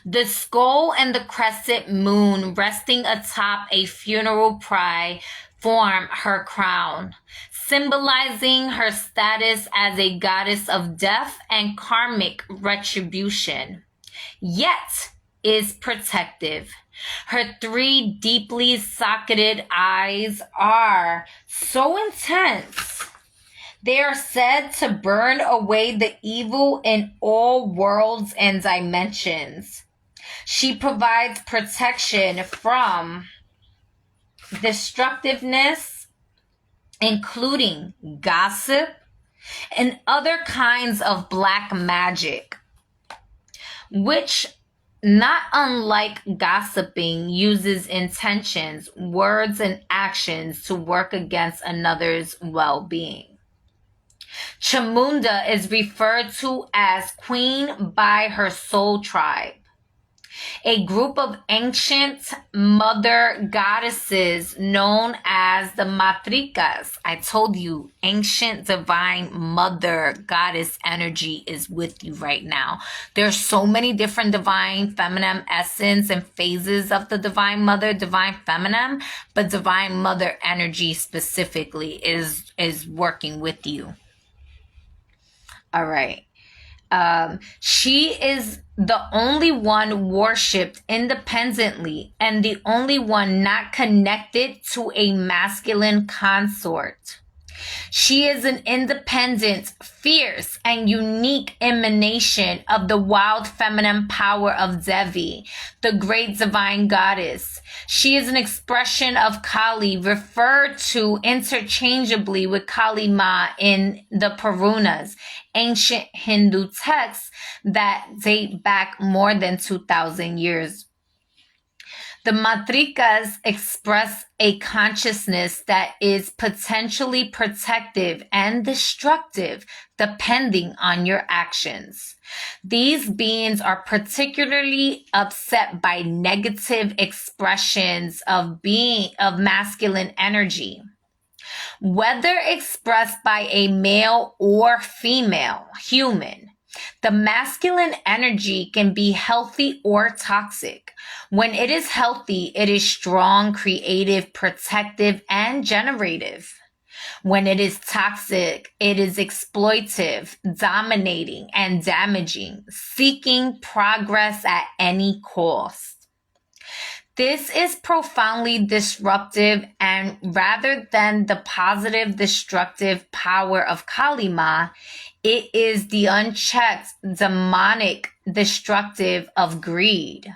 The skull and the crescent moon resting atop a funeral pyre form her crown, symbolizing her status as a goddess of death and karmic retribution. Yet is protective. Her three deeply socketed eyes are so intense. They are said to burn away the evil in all worlds and dimensions. She provides protection from destructiveness, including gossip and other kinds of black magic, which, not unlike gossiping, uses intentions, words, and actions to work against another's well-being. Chamunda is referred to as queen by her soul tribe, a group of ancient mother goddesses known as the Matrikas. I told you, ancient divine mother goddess energy is with you right now. There's so many different divine feminine essence and phases of the divine mother, divine feminine, but divine mother energy specifically is working with you. All right. She is the only one worshipped independently and the only one not connected to a masculine consort. She is an independent, fierce, and unique emanation of the wild feminine power of Devi, the great divine goddess. She is an expression of Kali, referred to interchangeably with Kali Ma in the Puranas, ancient Hindu texts that date back more than 2,000 years. The Matrikas express a consciousness that is potentially protective and destructive depending on your actions. These beings are particularly upset by negative expressions of masculine energy. Whether expressed by a male or female human, the masculine energy can be healthy or toxic. When it is healthy, it is strong, creative, protective, and generative. When it is toxic, it is exploitive, dominating, and damaging, seeking progress at any cost. This is profoundly disruptive, and rather than the positive destructive power of Kali Ma, it is the unchecked demonic destructiveness of greed.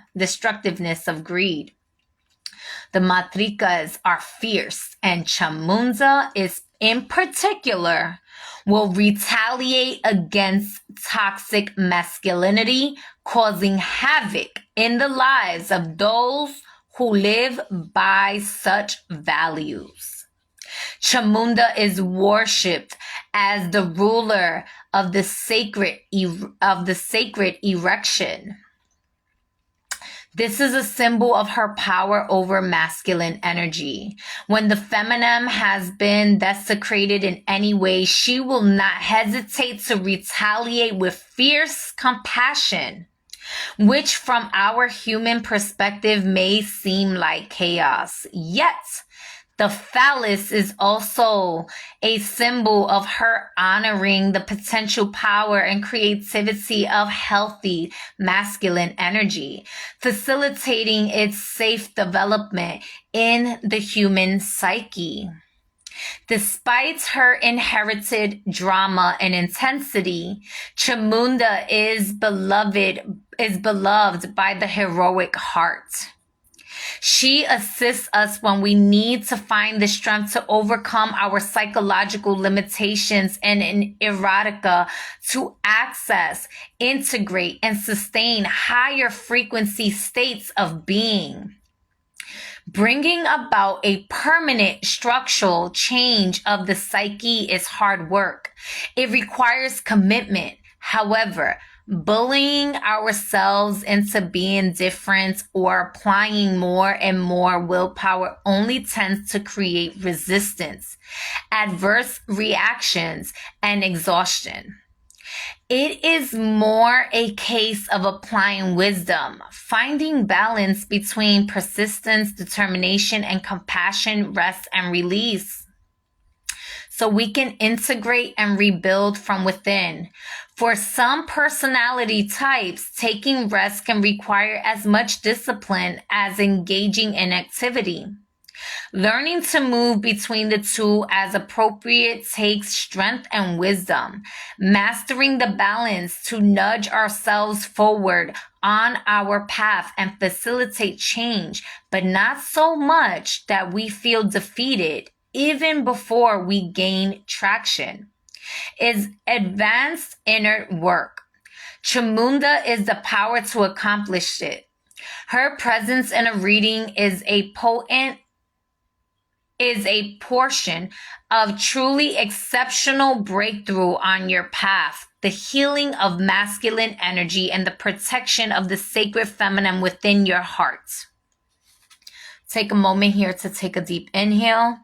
The Matrikas are fierce, and Chamunda is in particular will retaliate against toxic masculinity, causing havoc in the lives of those who live by such values. Chamunda is worshipped as the ruler of the sacred erection. This is a symbol of her power over masculine energy. When the feminine has been desecrated in any way, she will not hesitate to retaliate with fierce compassion, which from our human perspective may seem like chaos. Yet, the phallus is also a symbol of her honoring the potential power and creativity of healthy masculine energy, facilitating its safe development in the human psyche. Despite her inherited drama and intensity, Chamunda is beloved by the heroic heart. She assists us when we need to find the strength to overcome our psychological limitations and in erotica to access, integrate, and sustain higher frequency states of being. Bringing about a permanent structural change of the psyche is hard work. It requires commitment. However, bullying ourselves into being different or applying more and more willpower only tends to create resistance, adverse reactions, and exhaustion. It is more a case of applying wisdom, finding balance between persistence, determination, and compassion, rest, and release, so we can integrate and rebuild from within. For some personality types, taking rest can require as much discipline as engaging in activity. Learning to move between the two as appropriate takes strength and wisdom. Mastering the balance to nudge ourselves forward on our path and facilitate change, but not so much that we feel defeated even before we gain traction, is advanced inner work. Chamunda is the power to accomplish it. Her presence in a reading is a portion of truly exceptional breakthrough on your path, the healing of masculine energy and the protection of the sacred feminine within your heart. Take a moment here to take a deep inhale,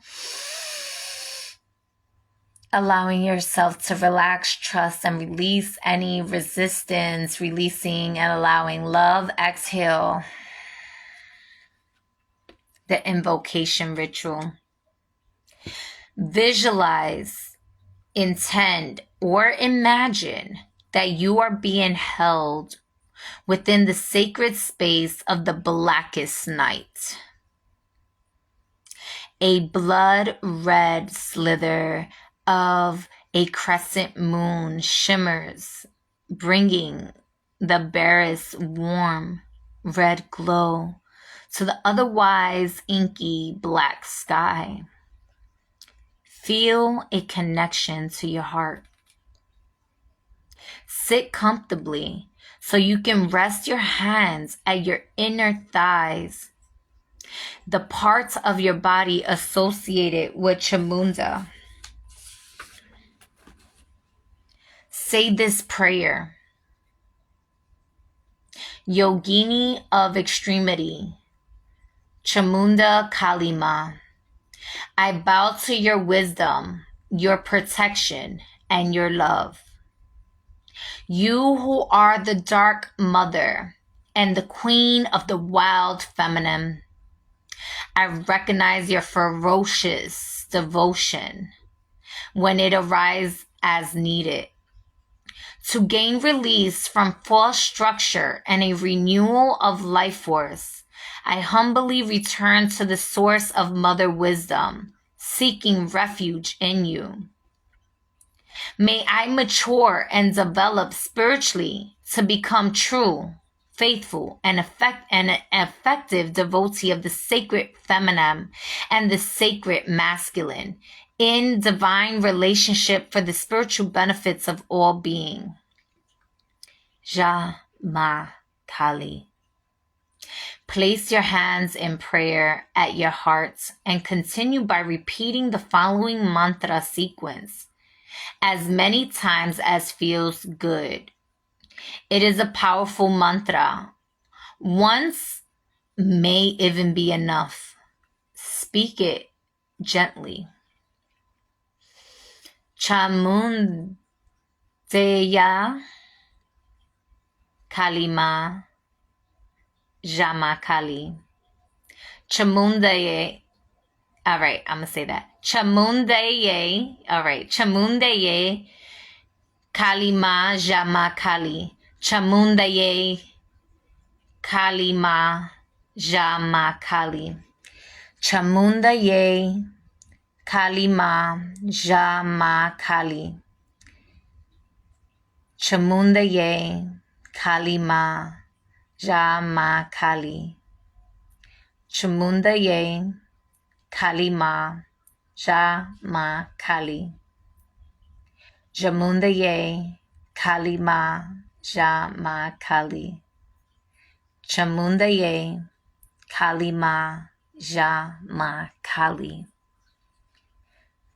allowing yourself to relax, trust, and release any resistance, releasing and allowing love. Exhale. The invocation ritual. Visualize, intend, or imagine that you are being held within the sacred space of the blackest night. A blood red slither of a crescent moon shimmers, bringing the barest warm red glow to the otherwise inky black sky. Feel a connection to your heart. Sit comfortably so you can rest your hands at your inner thighs, the parts of your body associated with Chamunda. Say this prayer. Yogini of extremity, Chamunda Kalima, I bow to your wisdom, your protection, and your love. You who are the dark mother and the queen of the wild feminine, I recognize your ferocious devotion when it arises as needed. To gain release from false structure and a renewal of life force, I humbly return to the source of mother wisdom, seeking refuge in you. May I mature and develop spiritually to become true, faithful, and an effective devotee of the sacred feminine and the sacred masculine in divine relationship for the spiritual benefits of all being. Ja Ma Kali. Place your hands in prayer at your hearts and continue by repeating the following mantra sequence as many times as feels good. It is a powerful mantra. Once may even be enough. Speak it gently. Chamundeya Kalima Jamakali. Chamundaye. All right, I'm going to say that. Chamundaye. All right. Chamundaye Kalima Jamakali. Chamundaye Kalima Jamakali. Chamundaye Kali Ma, Ja Ma Kali. Chamunda Ye, Kali Ma, Ja Ma Kali. Chamunda Ye, Kali Ma, Ja Ma Kali. Jamunda Ye, Kali Ma, Ja Ma Kali. Chamunda Ye, Kali Ma, Ja Ma Kali.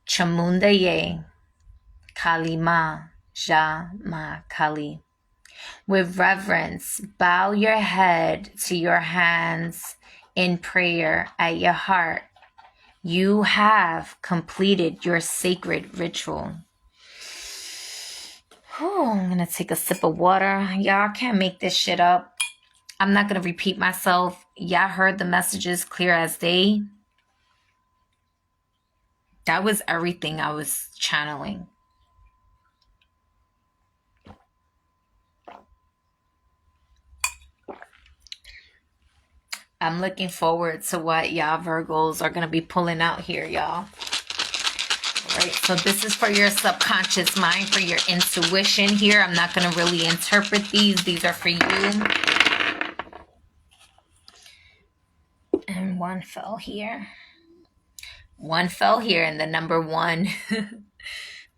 Chamunda Ye, Kali Ma, Ja Ma Kali. With reverence, bow your head to your hands in prayer at your heart. You have completed your sacred ritual. Whew, I'm gonna take a sip of water. Y'all can't make this shit up. I'm not gonna repeat myself. Y'all heard the messages clear as day. That was everything I was channeling. I'm looking forward to what y'all Virgos are going to be pulling out here, y'all. Right, so this is for your subconscious mind, for your intuition here. I'm not going to really interpret these. These are for you. And one fell here. One fell here, and the number one.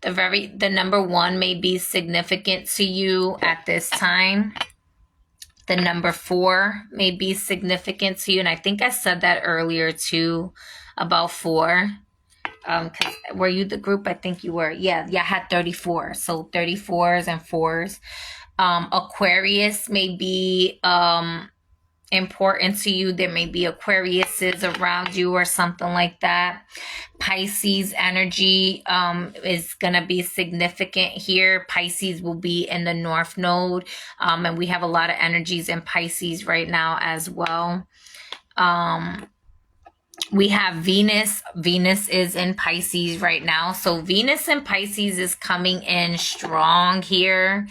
the number one may be significant to you at this time. The number 4 may be significant to you. And I think I said that earlier too, about 4. Cause were you the group? I think you were. Yeah, I had 34. So 34s and 4s. Aquarius may be important to you. There may be Aquariuses around you or something like that. Pisces energy is going to be significant here. Pisces will be in the North Node. And we have a lot of energies in Pisces right now as well. We have Venus. Venus is in Pisces right now. So Venus in Pisces is coming in strong here.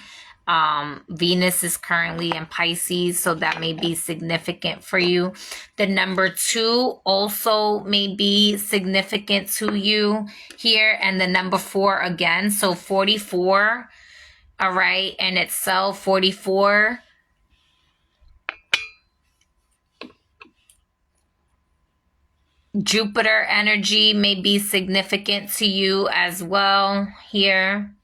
Venus is currently in Pisces, so that may be significant for you. The number 2 also may be significant to you here, and the number 4 again. So 44, all right, and itself 44. Jupiter energy may be significant to you as well here.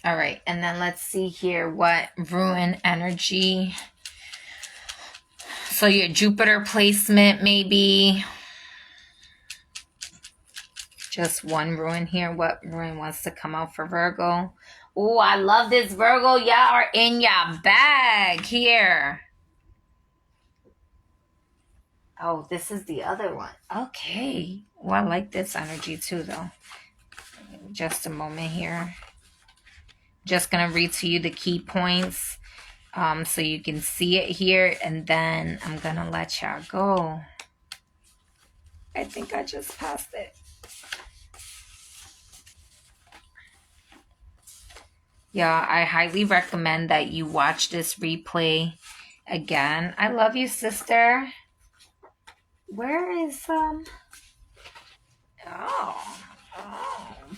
All right, and then let's see here what ruin energy. So your Jupiter placement may be just one ruin here. What ruin wants to come out for Virgo? Oh, I love this, Virgo. Y'all are in your bag here. Oh, this is the other one. Okay. Well, I like this energy too, though. Just a moment here. Just going to read to you the key points so you can see it here. And then I'm going to let y'all go. I think I just passed it. Yeah, I highly recommend that you watch this replay again. I love you, sister. Where is oh.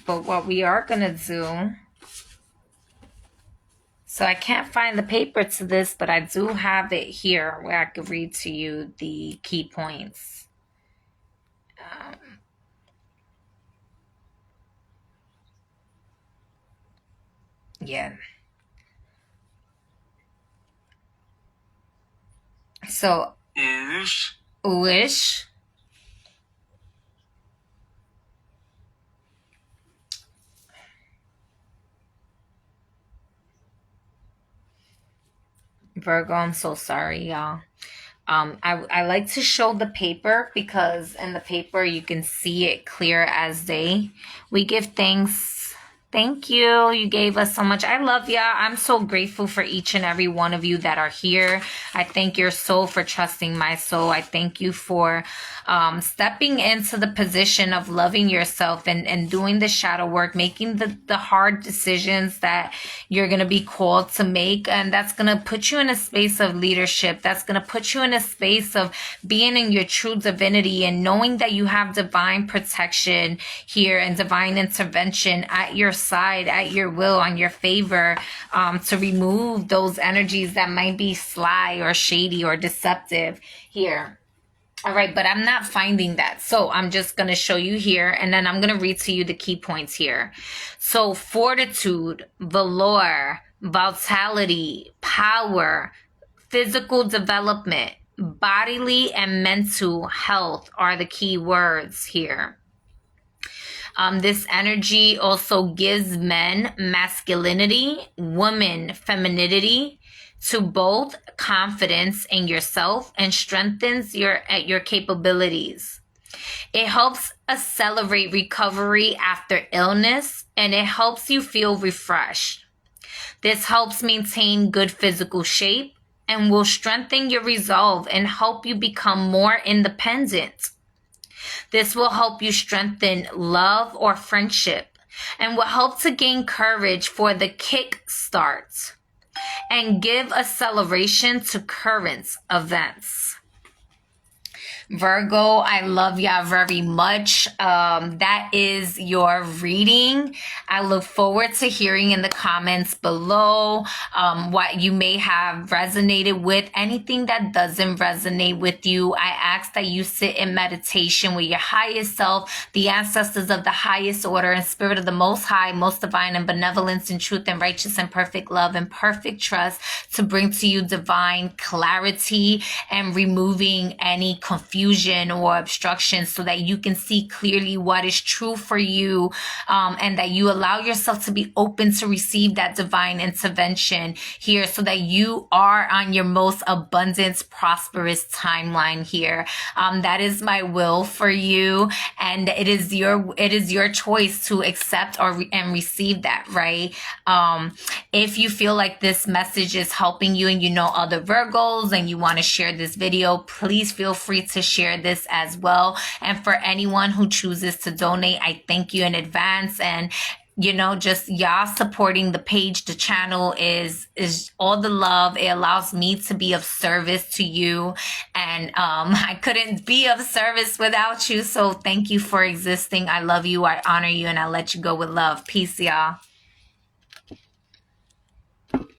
But what we are gonna do, so I can't find the paper to this, but I do have it here where I could read to you the key points. Yeah. So wish. Virgo, I'm so sorry, y'all. I like to show the paper because in the paper you can see it clear as day. We give thanks Thank you. You gave us so much. I love ya. I'm so grateful for each and every one of you that are here. I thank your soul for trusting my soul. I thank you for stepping into the position of loving yourself and doing the shadow work, making the hard decisions that you're going to be called to make. And that's going to put you in a space of leadership. That's going to put you in a space of being in your true divinity and knowing that you have divine protection here and divine intervention at your side, at your will, on your favor, to remove those energies that might be sly or shady or deceptive here. All right, but I'm not finding that. So I'm just going to show you here, and then I'm going to read to you the key points here. So fortitude, valor, vitality, power, physical development, bodily and mental health are the key words here. This energy also gives men masculinity, women femininity, to both confidence in yourself and strengthens your capabilities. It helps accelerate recovery after illness, and it helps you feel refreshed. This helps maintain good physical shape and will strengthen your resolve and help you become more independent. This will help you strengthen love or friendship and will help to gain courage for the kick start and give acceleration to current events. Virgo, I love y'all very much. That is your reading. I look forward to hearing in the comments below what you may have resonated with. Anything that doesn't resonate with you, I ask that you sit in meditation with your highest self, the ancestors of the highest order and spirit of the most high, most divine and benevolence and truth and righteous and perfect love and perfect trust to bring to you divine clarity and removing any confusion or obstruction so that you can see clearly what is true for you, and that you allow yourself to be open to receive that divine intervention here so that you are on your most abundant, prosperous timeline here. That is my will for you, and it is your choice to accept and receive that, right? If you feel like this message is helping you and you know other Virgos and you want to share this video, please feel free to share this as well. And for anyone who chooses to donate, I thank you in advance. And just y'all supporting the page, the channel is all the love. It allows me to be of service to you. And I couldn't be of service without you. So thank you for existing. I love you. I honor you. And I let you go with love. Peace, y'all.